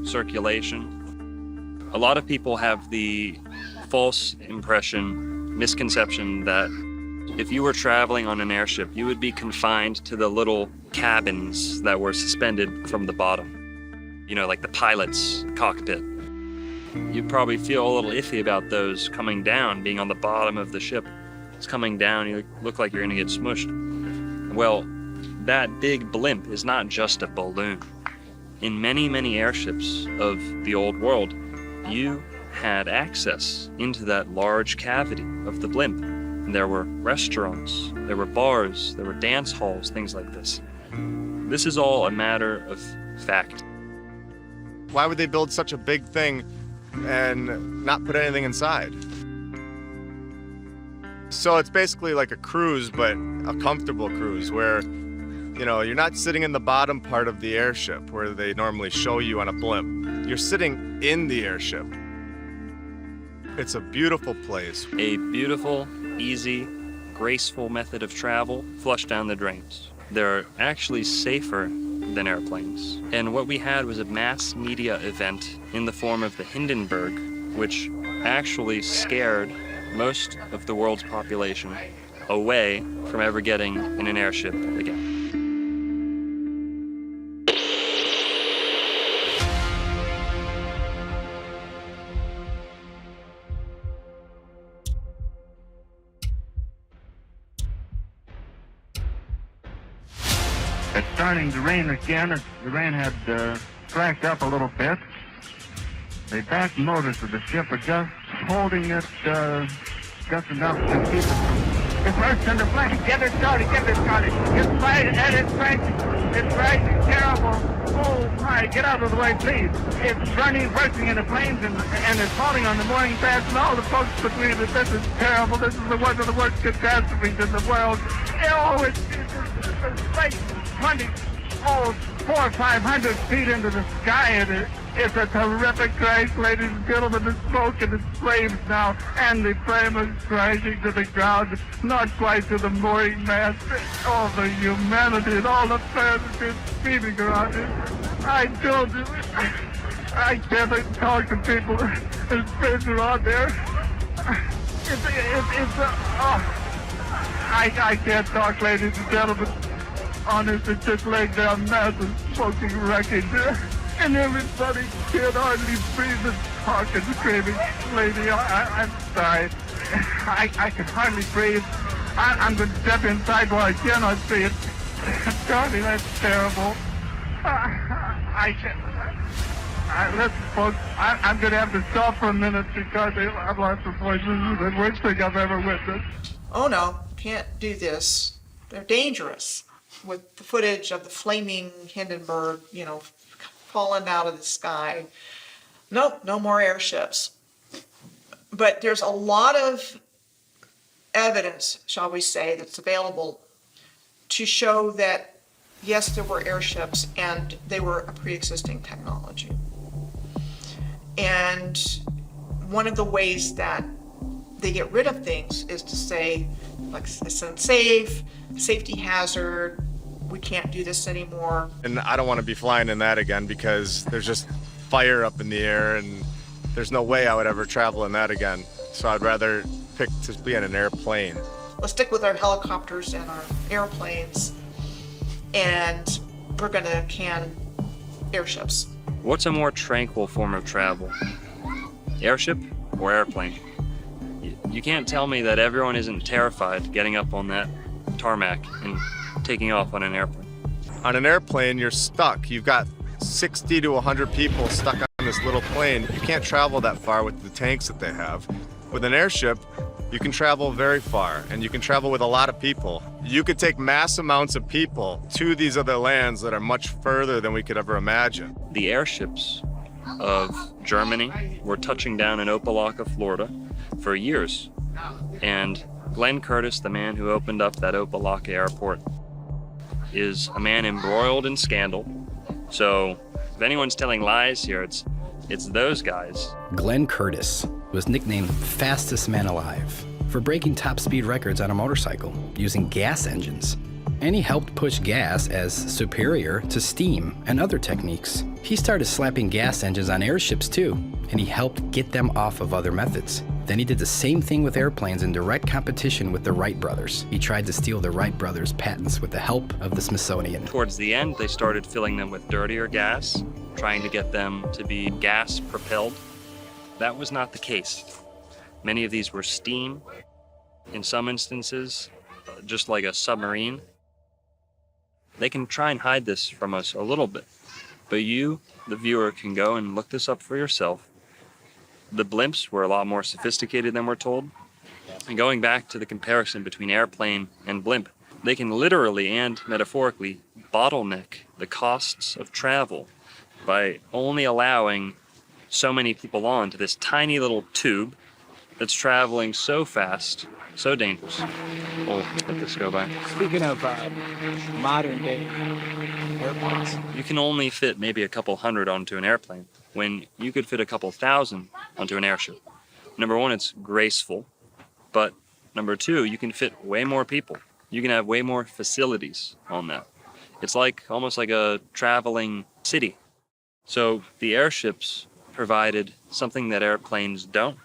circulation. A lot of people have the false impression, misconception that if you were traveling on an airship, you would be confined to the little cabins that were suspended from the bottom. You know, like the pilot's cockpit. You'd probably feel a little iffy about those coming down, being on the bottom of the ship. It's coming down, you look like you're gonna get smushed. Well, that big blimp is not just a balloon. In many, many airships of the old world, you had access into that large cavity of the blimp. And there were restaurants, there were bars, there were dance halls, things like this. This is all a matter of fact. Why would they build such a big thing and not put anything inside? So it's basically like a cruise, but a comfortable cruise where, you know, you're not sitting in the bottom part of the airship where they normally show you on a blimp. You're sitting in the airship. It's a beautiful place. A beautiful, easy, graceful method of travel, flush down the drains. They're actually safer than airplanes. And what we had was a mass media event in the form of the Hindenburg, which actually scared most of the world's population away from ever getting in an airship again. It's starting to rain again. The rain had slacked up a little bit. The back motors of the ship are just holding it just enough to keep it from... It's burst into flame. Get it started, It's right, and it's rising terrible. Oh my, get out of the way, please. It's bursting into flames, and it's falling on the mooring pads, and all the folks between it. This is terrible. This is one of the worst catastrophes in the world. Oh, it's like 400 or 500 feet into the sky, and it's a terrific crash, ladies and gentlemen. The smoke and the flames now, and the flame is crashing to the ground, not quite to the mooring mast. All the humanity and all the fans are just screaming around it. I told you, I can't talk to people. There's friends around there. I can't talk, ladies and gentlemen. Honest, it's just laying down massive smoking wreckage. And everybody can't hardly breathe and talk and screaming. Lady, I'm sorry. I can hardly breathe. I'm going to step inside while I cannot see it. Charlie, that's terrible. I can't. Listen, folks, I'm going to have to stop for a minute because I've lost the voice. This is the worst thing I've ever witnessed. Oh no, can't do this. They're dangerous. With the footage of the flaming Hindenburg, falling out of the sky. Nope, no more airships. But there's a lot of evidence, shall we say, that's available to show that, yes, there were airships and they were a pre-existing technology. And one of the ways that they get rid of things is to say, like, it's unsafe, safety hazard, we can't do this anymore. And I don't want to be flying in that again because there's just fire up in the air and there's no way I would ever travel in that again. So I'd rather pick to be in an airplane. Let's stick with our helicopters and our airplanes, and we're gonna can airships. What's a more tranquil form of travel? Airship or airplane? You can't tell me that everyone isn't terrified getting up on that tarmac and taking off on an airplane. On an airplane, you're stuck. You've got 60 to 100 people stuck on this little plane. You can't travel that far with the tanks that they have. With an airship, you can travel very far, and you can travel with a lot of people. You could take mass amounts of people to these other lands that are much further than we could ever imagine. The airships of Germany were touching down in Opelika, Florida for years. And Glenn Curtis, the man who opened up that Opelika airport, is a man embroiled in scandal So if anyone's telling lies here, it's those guys. Glenn Curtis was nicknamed fastest man alive for breaking top speed records on a motorcycle using gas engines. And he helped push gas as superior to steam and other techniques. He started slapping gas engines on airships too, and he helped get them off of other methods. Then he did the same thing with airplanes in direct competition with the Wright brothers. He tried to steal the Wright brothers' patents with the help of the Smithsonian. Towards the end, they started filling them with dirtier gas, trying to get them to be gas propelled. That was not the case. Many of these were steam. In some instances, just like a submarine. They can try and hide this from us a little bit, but you, the viewer, can go and look this up for yourself. The blimps were a lot more sophisticated than we're told. And going back to the comparison between airplane and blimp, they can literally and metaphorically bottleneck the costs of travel by only allowing so many people onto this tiny little tube that's traveling so fast, so dangerous. We'll let this go by. Speaking of modern day airplanes, You can only fit maybe a couple hundred onto an airplane when you could fit a couple thousand onto an airship. Number one, it's graceful, but number two, you can fit way more people. You can have way more facilities on that. It's like almost like a traveling city. So the airships provided something that airplanes don't.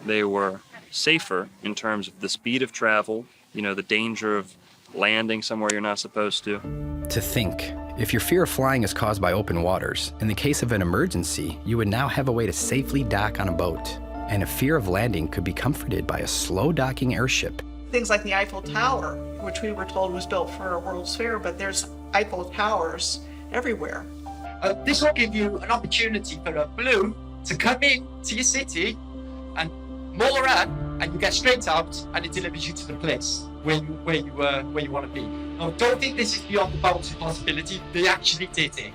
They were safer in terms of the speed of travel, the danger of landing somewhere you're not supposed to. To think, if your fear of flying is caused by open waters, in the case of an emergency, you would now have a way to safely dock on a boat. And a fear of landing could be comforted by a slow docking airship. Things like the Eiffel Tower, which we were told was built for a World's Fair, but there's Eiffel Towers everywhere. This will give you an opportunity for a balloon to come in to your city and moor up, and you get straight out, and it delivers you to the place where you want to be. Now, don't think this is beyond the bounds of possibility. They actually did it.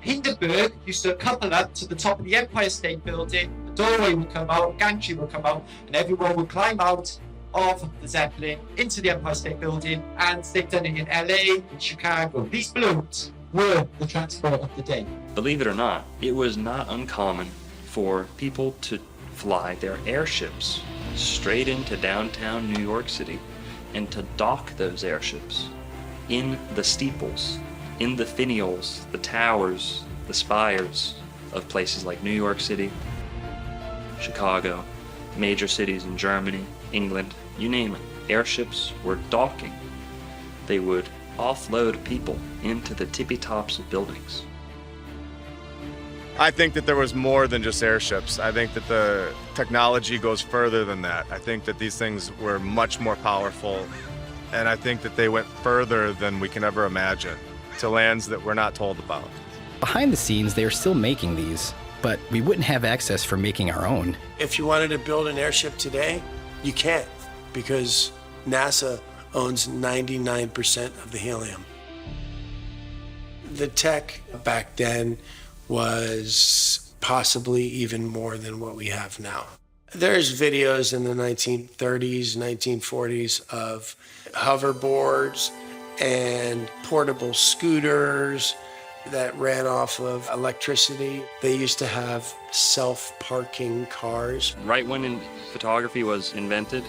Hindenburg used to couple up to the top of the Empire State Building. The doorway would come out, gantry would come out, and everyone would climb out of the Zeppelin into the Empire State Building. And they've done it in LA, in Chicago. These balloons were the transport of the day. Believe it or not, it was not uncommon for people to fly their airships straight into downtown New York City and to dock those airships in the steeples, in the finials, the towers, the spires of places like New York City, Chicago, major cities in Germany, England, you name it. Airships were docking. They would offload people into the tippy tops of buildings. I think that there was more than just airships. I think that the technology goes further than that. I think that these things were much more powerful, and I think that they went further than we can ever imagine, to lands that we're not told about. Behind the scenes, they are still making these, but we wouldn't have access for making our own. If you wanted to build an airship today, you can't, because NASA owns 99% of the helium. The tech back then was possibly even more than what we have now. There's videos in the 1930s, 1940s of hoverboards and portable scooters that ran off of electricity. They used to have self-parking cars. Right when photography was invented,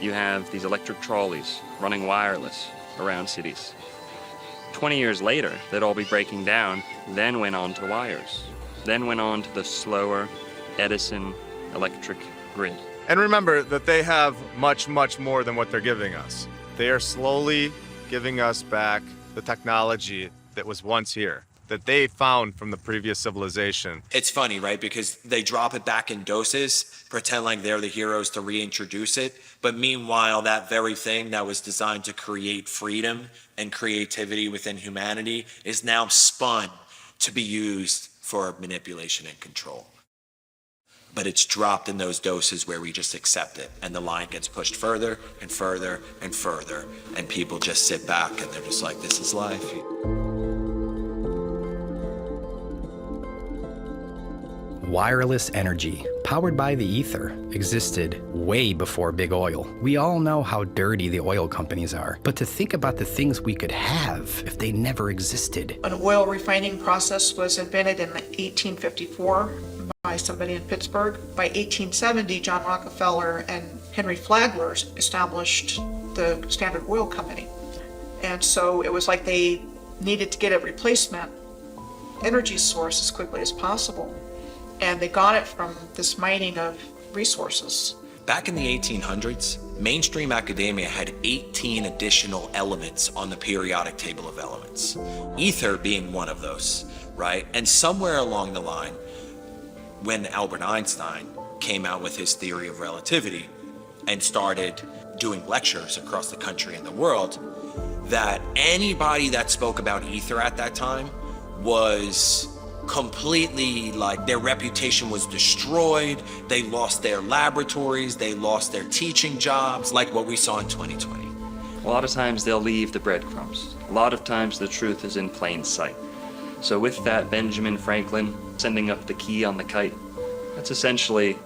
you have these electric trolleys running wireless around cities. 20 years later, they'd all be breaking down, then went on to wires, then went on to the slower Edison electric grid. And remember that they have much, much more than what they're giving us. They are slowly giving us back the technology that was once here, that they found from the previous civilization. It's funny, right? Because they drop it back in doses, pretend like they're the heroes to reintroduce it. But meanwhile, that very thing that was designed to create freedom and creativity within humanity is now spun to be used for manipulation and control. But it's dropped in those doses where we just accept it, and the line gets pushed further and further and further, and people just sit back and they're just like, this is life. Wireless energy, powered by the ether, existed way before big oil. We all know how dirty the oil companies are, but to think about the things we could have if they never existed. An oil refining process was invented in 1854 by somebody in Pittsburgh. By 1870, John Rockefeller and Henry Flagler established the Standard Oil Company. And so it was like they needed to get a replacement energy source as quickly as possible. And they got it from this mining of resources. Back in the 1800s, mainstream academia had 18 additional elements on the periodic table of elements, ether being one of those, right? And somewhere along the line, when Albert Einstein came out with his theory of relativity and started doing lectures across the country and the world, that anybody that spoke about ether at that time was completely, like, their reputation was destroyed. They lost their laboratories, they lost their teaching jobs, like what we saw in 2020. A lot of times they'll leave the breadcrumbs. A lot of times the truth is in plain sight. So with that, Benjamin Franklin sending up the key on the kite, that's essentially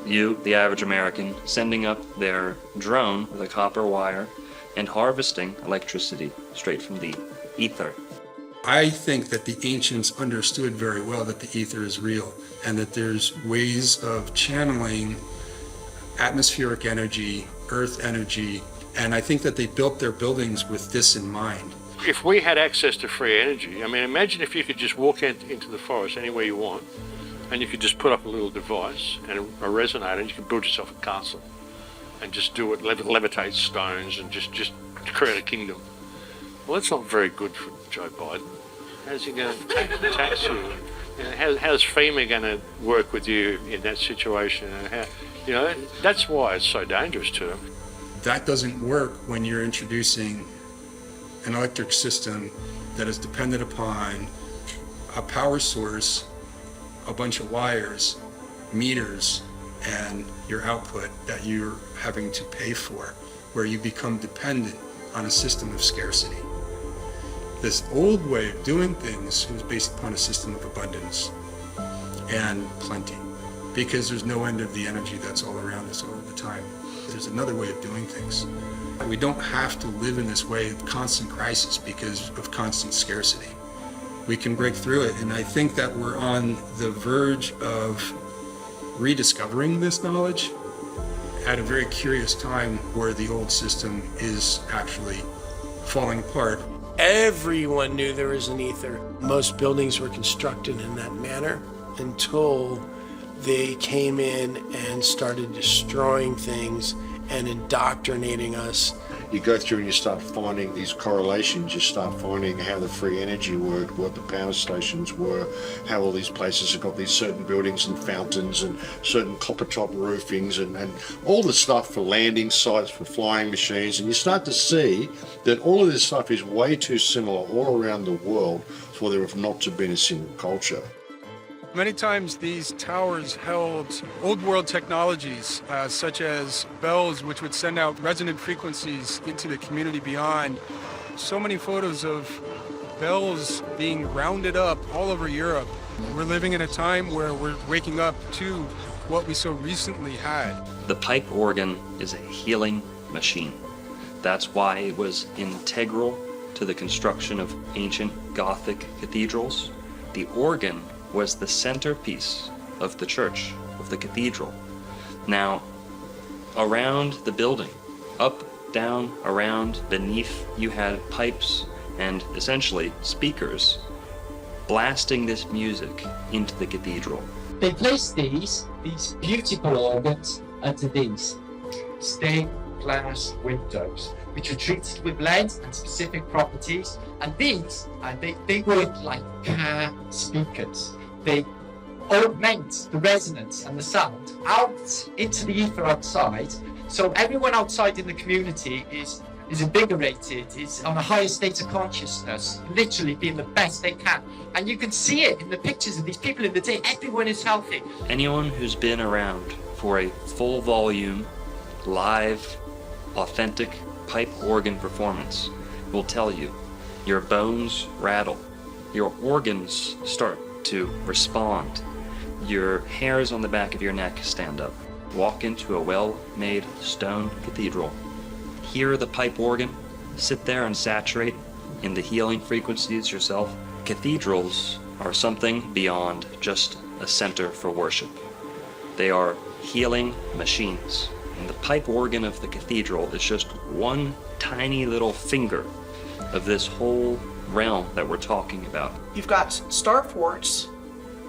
you, the average American, sending up their drone with a copper wire and harvesting electricity straight from the ether. I think that the ancients understood very well that the ether is real and that there's ways of channeling atmospheric energy, earth energy, and I think that they built their buildings with this in mind. If we had access to free energy, I mean, imagine if you could just walk into the forest anywhere you want and you could just put up a little device and a resonator and you could build yourself a castle and just do it, levitate stones and just create a kingdom. Well, that's not very good for Joe Biden. How's he going to tax you? How's FEMA going to work with you in that situation? And that's why it's so dangerous to them. That doesn't work when you're introducing an electric system that is dependent upon a power source, a bunch of wires, meters, and your output that you're having to pay for, where you become dependent on a system of scarcity. This old way of doing things was based upon a system of abundance and plenty, because there's no end of the energy that's all around us all the time. There's another way of doing things. We don't have to live in this way of constant crisis because of constant scarcity. We can break through it, and I think that we're on the verge of rediscovering this knowledge at a very curious time where the old system is actually falling apart. Everyone knew there was an ether. Most buildings were constructed in that manner until they came in and started destroying things and indoctrinating us. You go through and you start finding these correlations, you start finding how the free energy worked, what the power stations were, how all these places have got these certain buildings and fountains and certain copper top roofings and all the stuff for landing sites, for flying machines, and you start to see that all of this stuff is way too similar all around the world for there have not to been a single culture. Many times these towers held old world technologies, such as bells, which would send out resonant frequencies into the community beyond. So many photos of bells being rounded up all over Europe. We're living in a time where we're waking up to what we so recently had. The pipe organ is a healing machine. That's why it was integral to the construction of ancient Gothic cathedrals. The organ was the centerpiece of the church, of the cathedral. Now, around the building, up, down, around, beneath, you had pipes and essentially speakers blasting this music into the cathedral. They placed these beautiful organs under these stained glass windows, which were treated with lead and specific properties. And these, they work like car speakers. They augment the resonance and the sound out into the ether outside. So everyone outside in the community is invigorated, is on a higher state of consciousness, literally being the best they can. And you can see it in the pictures of these people in the day. Everyone is healthy. Anyone who's been around for a full volume, live, authentic pipe organ performance will tell you your bones rattle, your organs start to respond. your hairs on the back of your neck stand up. Walk into a well-made stone cathedral. Hear the pipe organ. Sit there and saturate in the healing frequencies yourself. Cathedrals are something beyond just a center for worship. They are healing machines. And the pipe organ of the cathedral is just one tiny little finger of this whole realm that we're talking about. You've got star forts,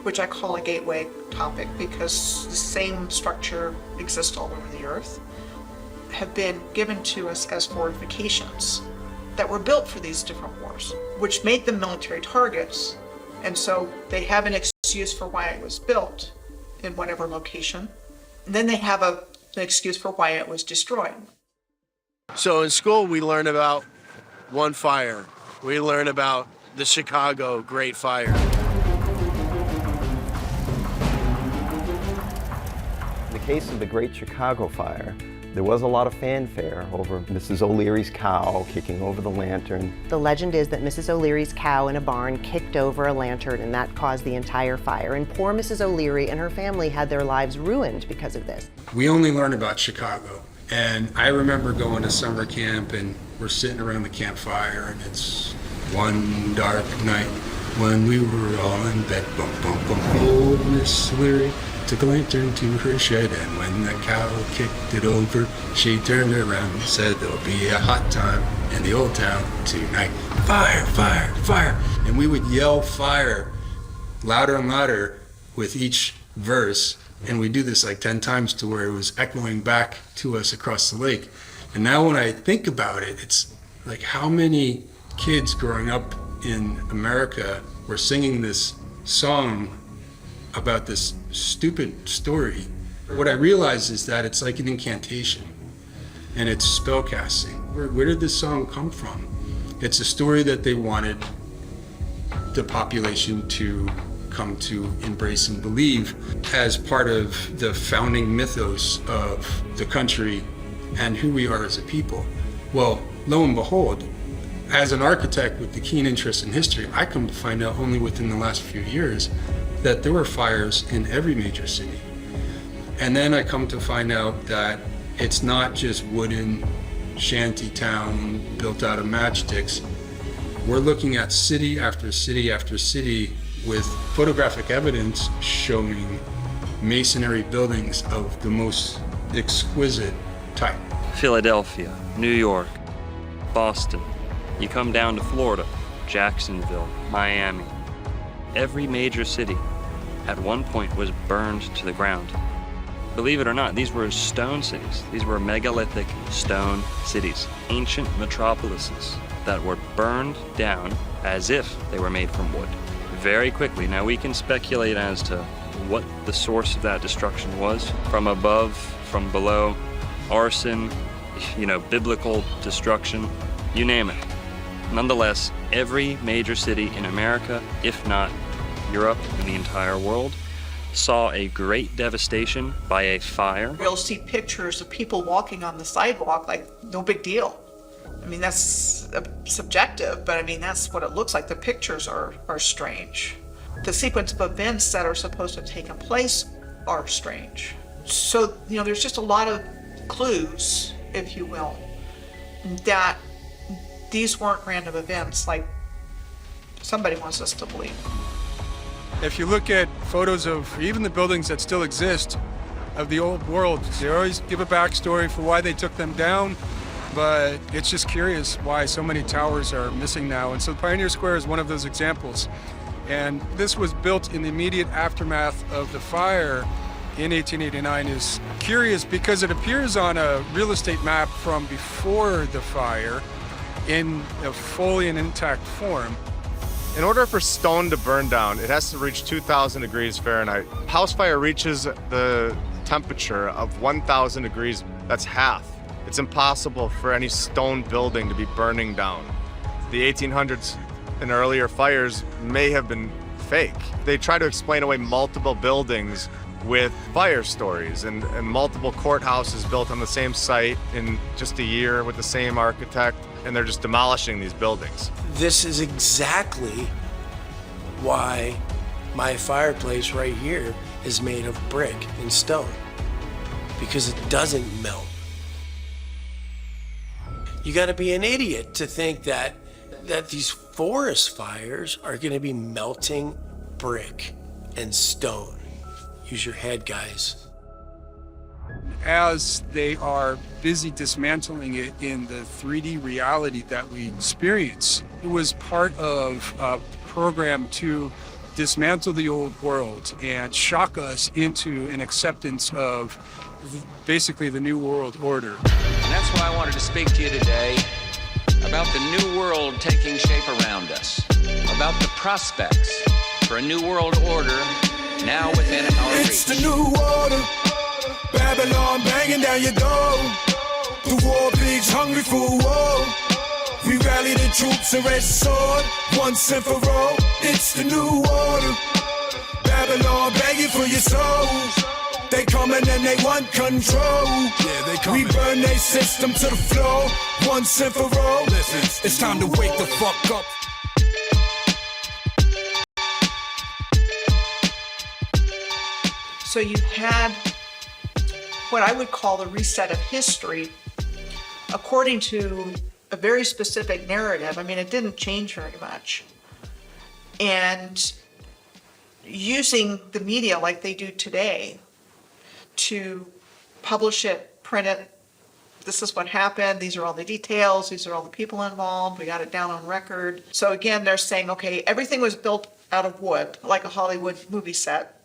which I call a gateway topic because the same structure exists all over the earth, have been given to us as fortifications that were built for these different wars, which made them military targets. And so they have an excuse for why it was built in whatever location. And then they have an excuse for why it was destroyed. So in school, we learn about one fire. We learn about the Chicago Great Fire. In the case of the Great Chicago Fire, there was a lot of fanfare over Mrs. O'Leary's cow kicking over the lantern. The legend is that Mrs. O'Leary's cow in a barn kicked over a lantern and that caused the entire fire. And poor Mrs. O'Leary and her family had their lives ruined because of this. We only learn about Chicago. And I remember going to summer camp and we're sitting around the campfire and it's one dark night when we were all in bed. Bum, bum, bum. Old Miss O'Leary took a lantern to her shed, and when the cow kicked it over, she turned around and said, "There'll be a hot time in the old town tonight. Fire, fire, fire." And we would yell fire louder and louder with each verse, and we do this like 10 times to where it was echoing back to us across the lake. And now when I think about it, it's like how many kids growing up in America were singing this song about this stupid story. What I realize is that it's like an incantation and it's spellcasting. Where did this song come from? It's a story that they wanted the population to come to embrace and believe as part of the founding mythos of the country and who we are as a people. Well, lo and behold, as an architect with the keen interest in history, I come to find out only within the last few years that there were fires in every major city. And then I come to find out that it's not just wooden shanty town built out of matchsticks. We're looking at city after city after city with photographic evidence showing masonry buildings of the most exquisite type. Philadelphia, New York, Boston. You come down to Florida, Jacksonville, Miami. Every major city at one point was burned to the ground. Believe it or not, these were stone cities. These were megalithic stone cities, ancient metropolises that were burned down as if they were made from wood. Very quickly. Now we can speculate as to what the source of that destruction was. From above, from below, arson, biblical destruction, you name it. Nonetheless, every major city in America, if not Europe and the entire world, saw a great devastation by a fire. You'll see pictures of people walking on the sidewalk like no big deal. I mean, that's subjective, but I mean, that's what it looks like. The pictures are strange. The sequence of events that are supposed to have taken place are strange. So, there's just a lot of clues, if you will, that these weren't random events like somebody wants us to believe. If you look at photos of even the buildings that still exist of the old world, they always give a backstory for why they took them down, but it's just curious why so many towers are missing now. And so Pioneer Square is one of those examples. And this was built in the immediate aftermath of the fire in 1889. Is curious because it appears on a real estate map from before the fire in a fully and intact form. In order for stone to burn down, it has to reach 2,000 degrees Fahrenheit. House fire reaches the temperature of 1,000 degrees. That's half. It's impossible for any stone building to be burning down. The 1800s and earlier fires may have been fake. They try to explain away multiple buildings with fire stories and multiple courthouses built on the same site in just a year with the same architect, and they're just demolishing these buildings. This is exactly why my fireplace right here is made of brick and stone because it doesn't melt. You got to be an idiot to think that these forest fires are going to be melting brick and stone. Use your head, guys. As they are busy dismantling it in the 3D reality that we experience, it was part of a program to dismantle the old world and shock us into an acceptance of basically the new world order. And that's why I wanted to speak to you today about the new world taking shape around us, about the prospects for a new world order now within our reach. It's the new order, Babylon banging down your door. The war pigs hungry for war. We rally the troops and raise the sword, once and for all. It's the new order, Babylon begging for your souls. They coming and they want control. Yeah, they coming. We burn their system to the floor, once and for all. Listen, it's time to wake the fuck up. So you had what I would call the reset of history according to a very specific narrative. I mean, it didn't change very much. And using the media like they do today to publish it, print it, this is what happened, these are all the details, these are all the people involved, we got it down on record. So again, they're saying, okay, everything was built out of wood, like a Hollywood movie set.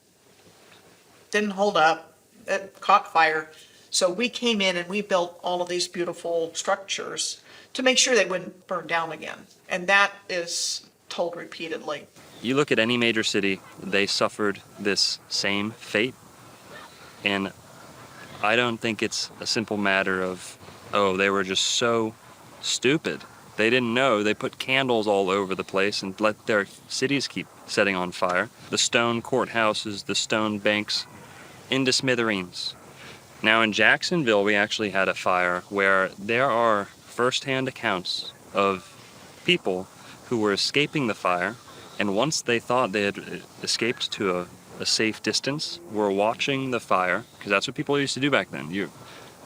Didn't hold up, it caught fire. So we came in and we built all of these beautiful structures to make sure they wouldn't burn down again. And that is told repeatedly. You look at any major city, they suffered this same fate. And I don't think it's a simple matter of, oh, they were just so stupid. They didn't know. They put candles all over the place and let their cities keep setting on fire. The stone courthouses, the stone banks, into smithereens. Now in Jacksonville, we actually had a fire where there are first-hand accounts of people who were escaping the fire, and once they thought they had escaped to a safe distance, were watching the fire, because that's what people used to do back then. It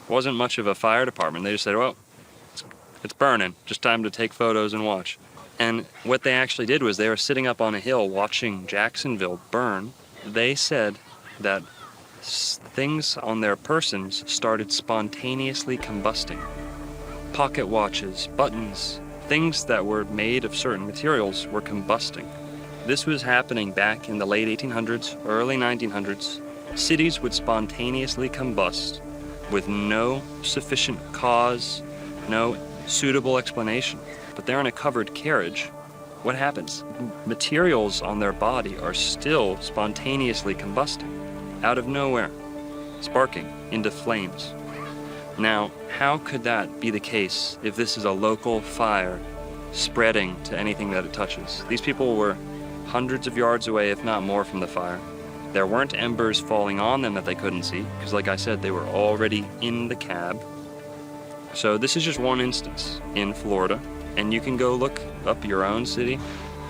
wasn't much of a fire department. They just said, well, it's burning, just time to take photos and watch. And what they actually did was they were sitting up on a hill watching Jacksonville burn. They said that things on their persons started spontaneously combusting. Pocket watches, buttons, things that were made of certain materials were combusting. This was happening back in the late 1800s, early 1900s. Cities would spontaneously combust with no sufficient cause, no suitable explanation. But they're in a covered carriage. What happens? Materials on their body are still spontaneously combusting, out of nowhere, sparking into flames. Now, how could that be the case if this is a local fire spreading to anything that it touches? These people were hundreds of yards away, if not more, from the fire. There weren't embers falling on them that they couldn't see, because like I said, they were already in the cab. So this is just one instance in Florida, and you can go look up your own city,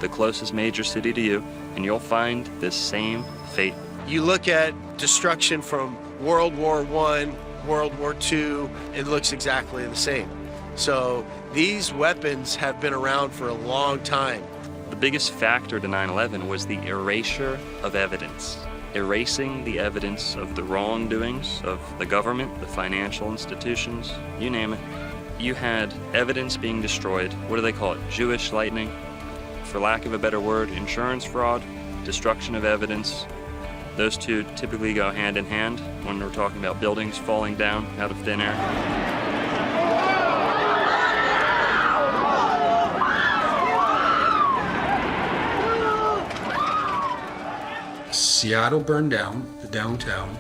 the closest major city to you, and you'll find this same fate. You look at destruction from World War I, World War II, it looks exactly the same. So these weapons have been around for a long time. The biggest factor to 9/11 was the erasure of evidence. Erasing the evidence of the wrongdoings of the government, the financial institutions, you name it. You had evidence being destroyed. What do they call it? Jewish lightning? For lack of a better word, insurance fraud, destruction of evidence. Those two typically go hand in hand when we're talking about buildings falling down out of thin air. Seattle burned down, the downtown.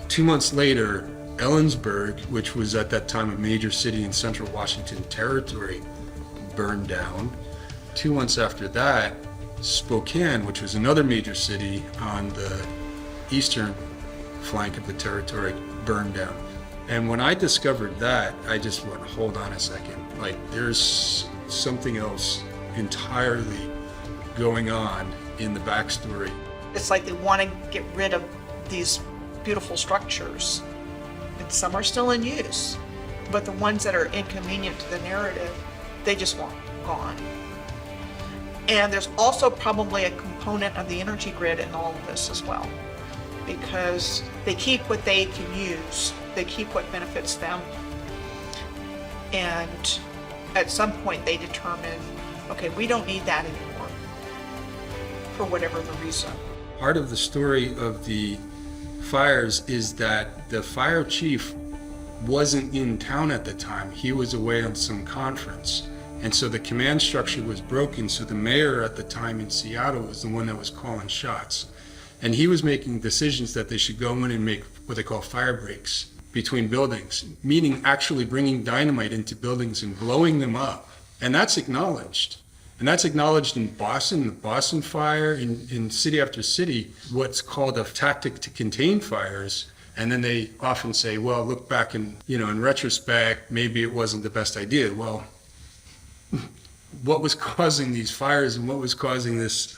2 months later, Ellensburg, which was at that time a major city in central Washington territory, burned down. 2 months after that, Spokane, which was another major city on the eastern flank of the territory, burned down. And when I discovered that, I just went, hold on a second. Like, there's something else entirely going on in the backstory. It's like they want to get rid of these beautiful structures, and some are still in use, but the ones that are inconvenient to the narrative, they just want gone. And there's also probably a component of the energy grid in all of this as well, because they keep what they can use, they keep what benefits them, and at some point they determine, okay, we don't need that anymore, for whatever the reason. Part of the story of the fires is that the fire chief wasn't in town at the time. He was away on some conference. And so the command structure was broken. So the mayor at the time in Seattle was the one that was calling shots. And he was making decisions that they should go in and make what they call fire breaks between buildings, meaning actually bringing dynamite into buildings and blowing them up. And that's acknowledged. And that's acknowledged in Boston, the Boston fire, in city after city, what's called a tactic to contain fires. And then they often say, well, look back in retrospect, maybe it wasn't the best idea. Well, what was causing these fires and what was causing this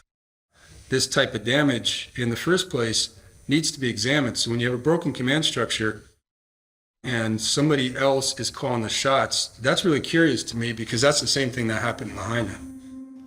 type of damage in the first place needs to be examined. So when you have a broken command structure and somebody else is calling the shots, that's really curious to me, because that's the same thing that happened in Lahaina.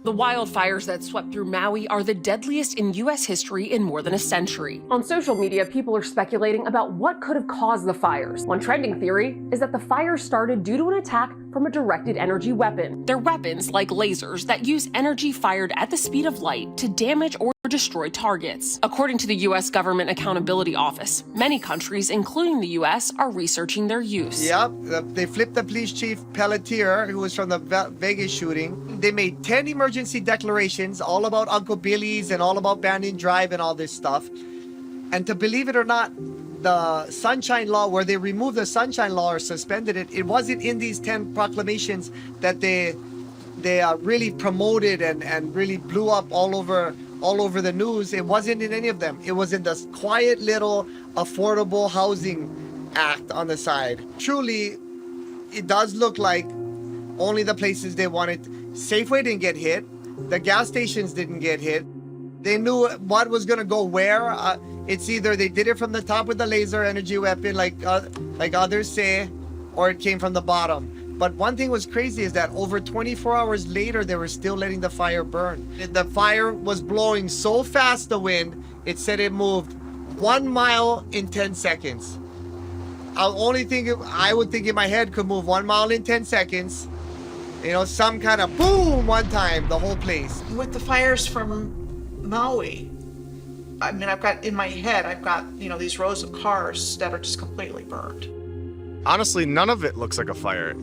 The wildfires that swept through Maui are the deadliest in U.S. history in more than a century. On social media, people are speculating about what could have caused the fires. One trending theory is that the fires started due to an attack from a directed energy weapon. They're weapons like lasers that use energy fired at the speed of light to damage or destroy targets. According to the U.S. Government Accountability Office, many countries, including the U.S., are researching their use. Yep, they flipped the police chief Pelletier, who was from the Vegas shooting. They made 10 emergency declarations, all about Uncle Billy's and all about Banyan Drive and all this stuff. And to believe it or not, the Sunshine Law, where they removed the Sunshine Law or suspended it, it wasn't in these 10 proclamations that they really promoted and really blew up all over the news. It wasn't in any of them. It was in this quiet little Affordable Housing Act on the side. Truly, it does look like only the places they wanted. Safeway didn't get hit. The gas stations didn't get hit. They knew what was going to go where. It's either they did it from the top with the laser energy weapon, like others say, or it came from the bottom. But one thing was crazy is that over 24 hours later, they were still letting the fire burn. The fire was blowing so fast, the wind, it said it moved 1 mile in 10 seconds. Only thing I would think in my head could move 1 mile in 10 seconds. Some kind of boom one time, the whole place. With the fires from Maui, I mean, I've got in my head, these rows of cars that are just completely burned. Honestly, none of it looks like a fire.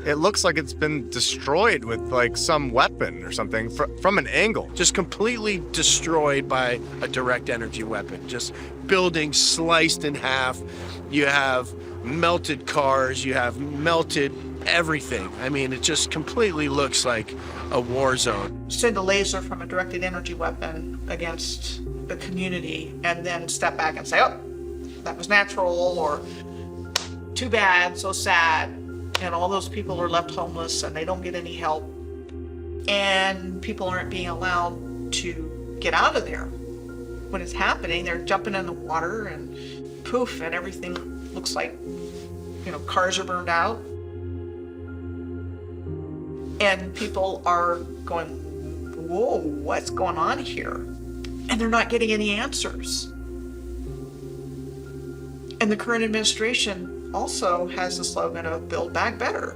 It looks like it's been destroyed with like some weapon or something from an angle. Just completely destroyed by a direct energy weapon. Just buildings sliced in half. You have melted cars, you have melted everything. I mean, it just completely looks like a war zone. Send a laser from a directed energy weapon against the community and then step back and say, oh, that was natural, or too bad, so sad. And all those people are left homeless and they don't get any help. And people aren't being allowed to get out of there. When it's happening, they're jumping in the water and poof, and everything looks like, cars are burned out. And people are going, whoa, what's going on here? And they're not getting any answers. And the current administration also has the slogan of Build Back Better,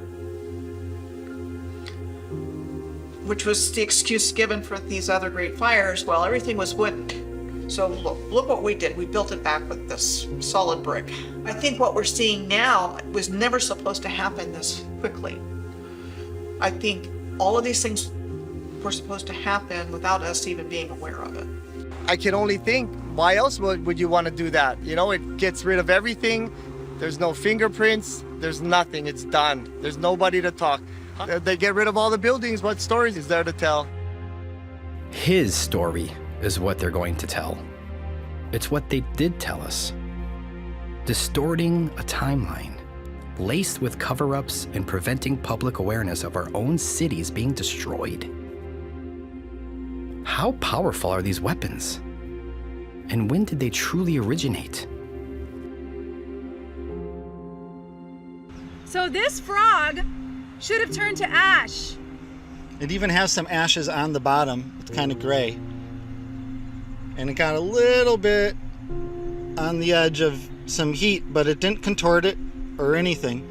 which was the excuse given for these other great fires. Well, everything was wooden. So look what we did. We built it back with this solid brick. I think what we're seeing now was never supposed to happen this quickly. I think all of these things were supposed to happen without us even being aware of it. I can only think, why else would you want to do that? It gets rid of everything. There's no fingerprints. There's nothing. It's done. There's nobody to talk. They get rid of all the buildings. What stories is there to tell? His story is what they're going to tell. It's what they did tell us. Distorting a timeline, laced with cover-ups and preventing public awareness of our own cities being destroyed. How powerful are these weapons? And when did they truly originate? So this frog should have turned to ash. It even has some ashes on the bottom. It's kind of gray. And it got a little bit on the edge of some heat, but it didn't contort it or anything.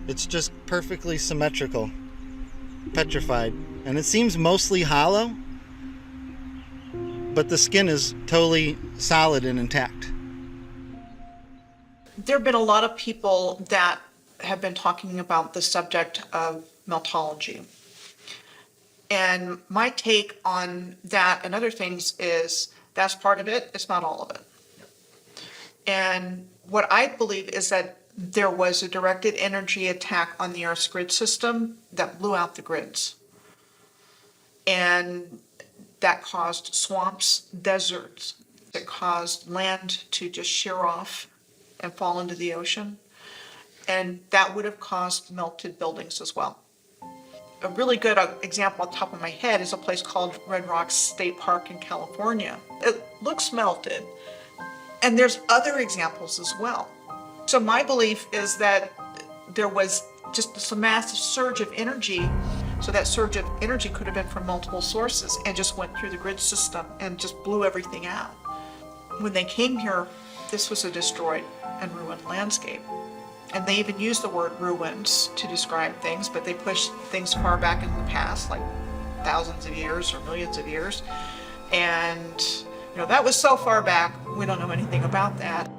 It's just perfectly symmetrical, petrified. And it seems mostly hollow, but the skin is totally solid and intact. There have been a lot of people that have been talking about the subject of meltology. And my take on that and other things is that's part of it, it's not all of it. And what I believe is that there was a directed energy attack on the Earth's grid system that blew out the grids. And that caused swamps, deserts. It caused land to just shear off and fall into the ocean. And that would have caused melted buildings as well. A really good example on top of my head is a place called Red Rocks State Park in California. It looks melted. And there's other examples as well. So my belief is that there was just this massive surge of energy. So that surge of energy could have been from multiple sources and just went through the grid system and just blew everything out. When they came here, this was a destroyed and ruined landscape. And they even use the word ruins to describe things, but they push things far back in the past, like thousands of years or millions of years. And that was so far back, we don't know anything about that.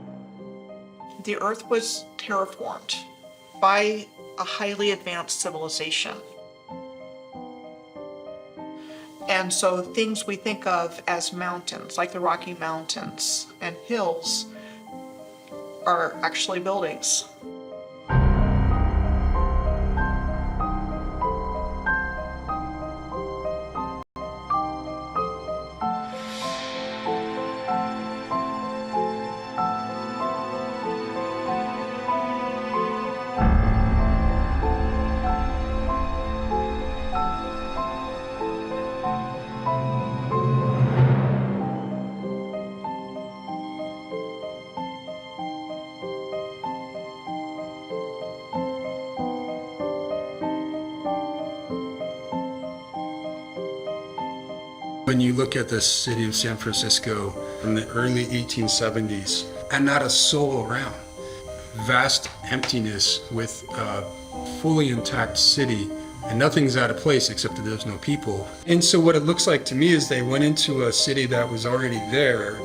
The Earth was terraformed by a highly advanced civilization. And so things we think of as mountains, like the Rocky Mountains and hills, are actually buildings. When you look at the city of San Francisco in the early 1870s, and not a soul around, vast emptiness with a fully intact city, and nothing's out of place except that there's no people. And so what it looks like to me is they went into a city that was already there.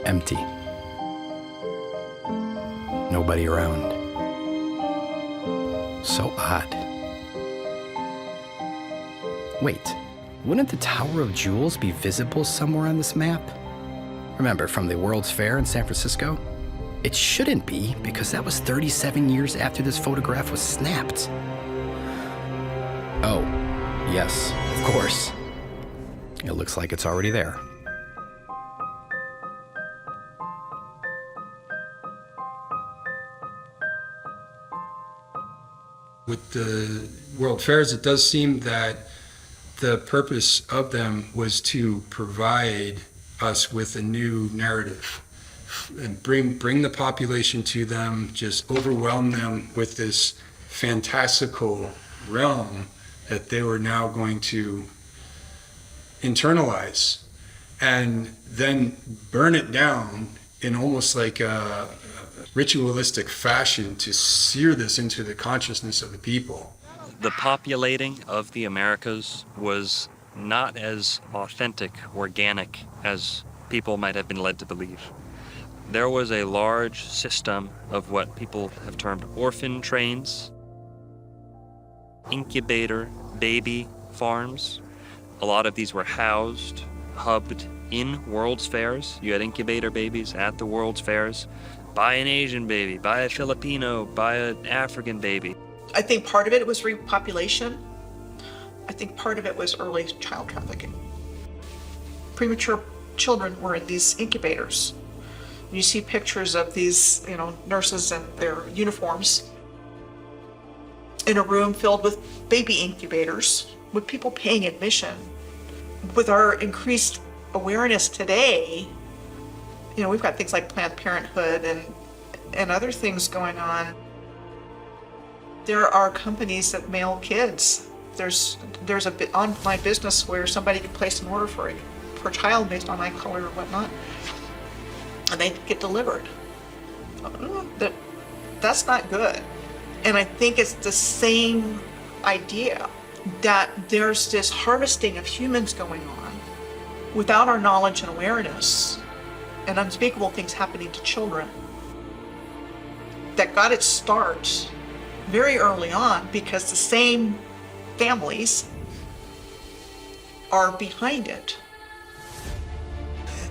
Empty. Nobody around. So odd. Wait, wouldn't the Tower of Jewels be visible somewhere on this map? Remember, from the World's Fair in San Francisco? It shouldn't be, because that was 37 years after this photograph was snapped. Oh, yes, of course. It looks like it's already there. With the World Fairs, it does seem that the purpose of them was to provide us with a new narrative and bring the population to them, just overwhelm them with this fantastical realm that they were now going to internalize and then burn it down in almost like a ritualistic fashion to sear this into the consciousness of the people. The populating of the Americas was not as authentic, organic as people might have been led to believe. There was a large system of what people have termed orphan trains, incubator baby farms. A lot of these were housed, hubbed in World's Fairs. You had incubator babies at the World's Fairs. Buy an Asian baby, buy a Filipino, buy an African baby. I think part of it was repopulation. I think part of it was early child trafficking. Premature children were in these incubators. You see pictures of these, nurses in their uniforms in a room filled with baby incubators, with people paying admission. With our increased awareness today, we've got things like Planned Parenthood and other things going on. There are companies that mail kids. There's a bit on my business where somebody can place an order for a child based on eye color or whatnot, and they get delivered. That's not good. And I think it's the same idea that there's this harvesting of humans going on without our knowledge and awareness, and unspeakable things happening to children that got its start very early on because the same families are behind it.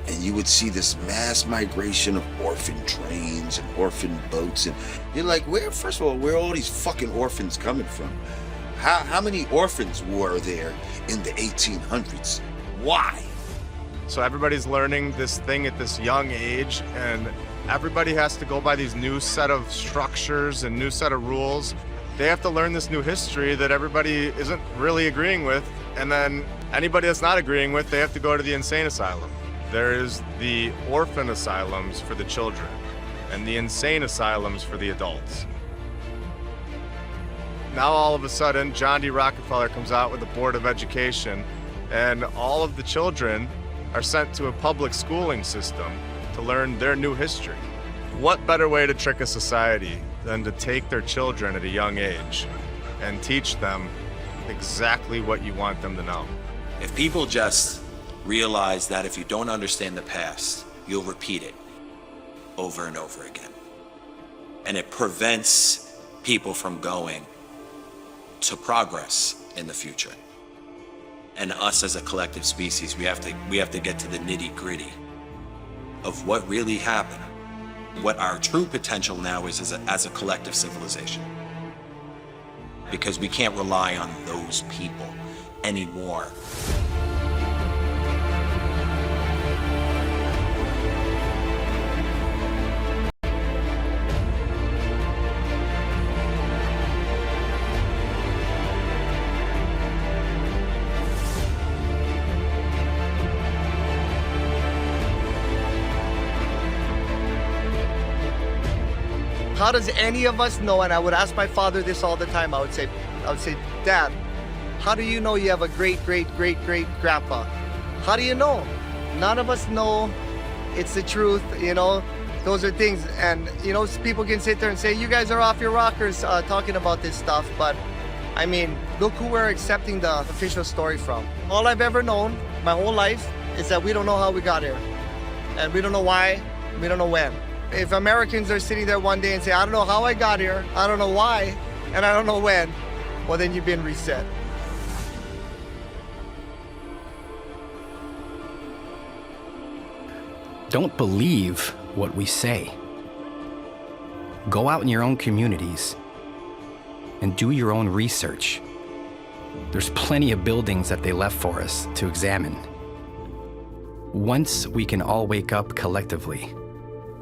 And you would see this mass migration of orphan trains and orphan boats, and you're like, first of all, where are all these fucking orphans coming from? How many orphans were there in the 1800s? Why? So everybody's learning this thing at this young age, and everybody has to go by these new set of structures and new set of rules. They have to learn this new history that everybody isn't really agreeing with, and then anybody that's not agreeing with, they have to go to the insane asylum. There is the orphan asylums for the children and the insane asylums for the adults. Now all of a sudden, John D. Rockefeller comes out with a Board of Education, and all of the children are sent to a public schooling system to learn their new history. What better way to trick a society than to take their children at a young age and teach them exactly what you want them to know? If people just realize that if you don't understand the past, you'll repeat it over and over again. And it prevents people from going to progress in the future. And us as a collective species, we have to get to the nitty-gritty of what really happened, what our true potential now is as a collective civilization. Because we can't rely on those people anymore. How does any of us know? And I would ask my father this all the time. I would say, Dad, how do you know you have a great grandpa? How do you know? None of us know. It's the truth, Those are things, and people can sit there and say, you guys are off your rockers talking about this stuff, but I mean, look who we're accepting the official story from. All I've ever known my whole life is that we don't know how we got here, and we don't know why, we don't know when. If Americans are sitting there one day and say, I don't know how I got here, I don't know why, and I don't know when, well, then you've been reset. Don't believe what we say. Go out in your own communities and do your own research. There's plenty of buildings that they left for us to examine. Once we can all wake up collectively,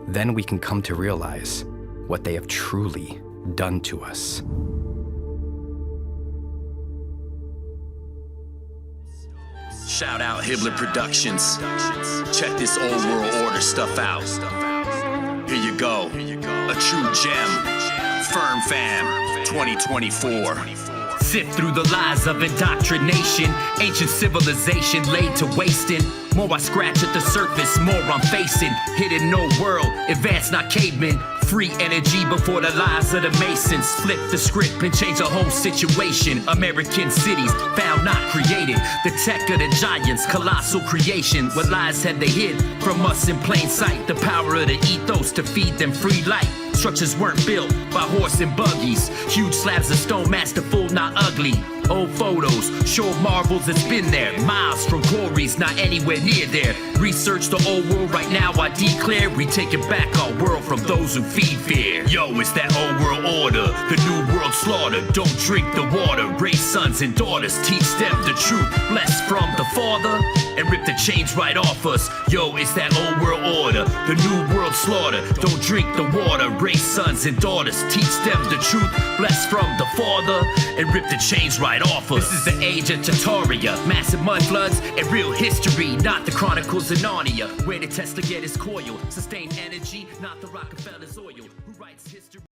then we can come to realize what they have truly done to us. Shout out Hibbler Productions. Check this old world order stuff out. Here you go. A true gem. Firm Fam 2024. Sift through the lies of indoctrination. Ancient civilization laid to wasting. More I scratch at the surface, more I'm facing. Hidden no world, advanced not cavemen. Free energy before the lies of the Masons. Flip the script and change the whole situation. American cities found not created. The tech of the giants, colossal creation. What lies had they hid from us in plain sight? The power of the ethos to feed them free light. Structures weren't built by horse and buggies. Huge slabs of stone, masterful, not ugly. Old photos show marvels that's been there. Miles from quarries, not anywhere near there. Research the old world right now, I declare we taking back our world from those who feed fear. Yo, it's that old world order, the new world slaughter. Don't drink the water, raise sons and daughters, teach them the truth, blessed from the Father, and rip the chains right off us. Yo, it's that old world order, the new world slaughter. Don't drink the water, raise sons and daughters, teach them the truth, blessed from the Father, and rip the chains right off us. This is the age of Tartaria, massive mud floods and real history, not the Chronicles of Narnia, where the Tesla get his coil, sustained energy, not the Rockefeller's oil. Who writes history?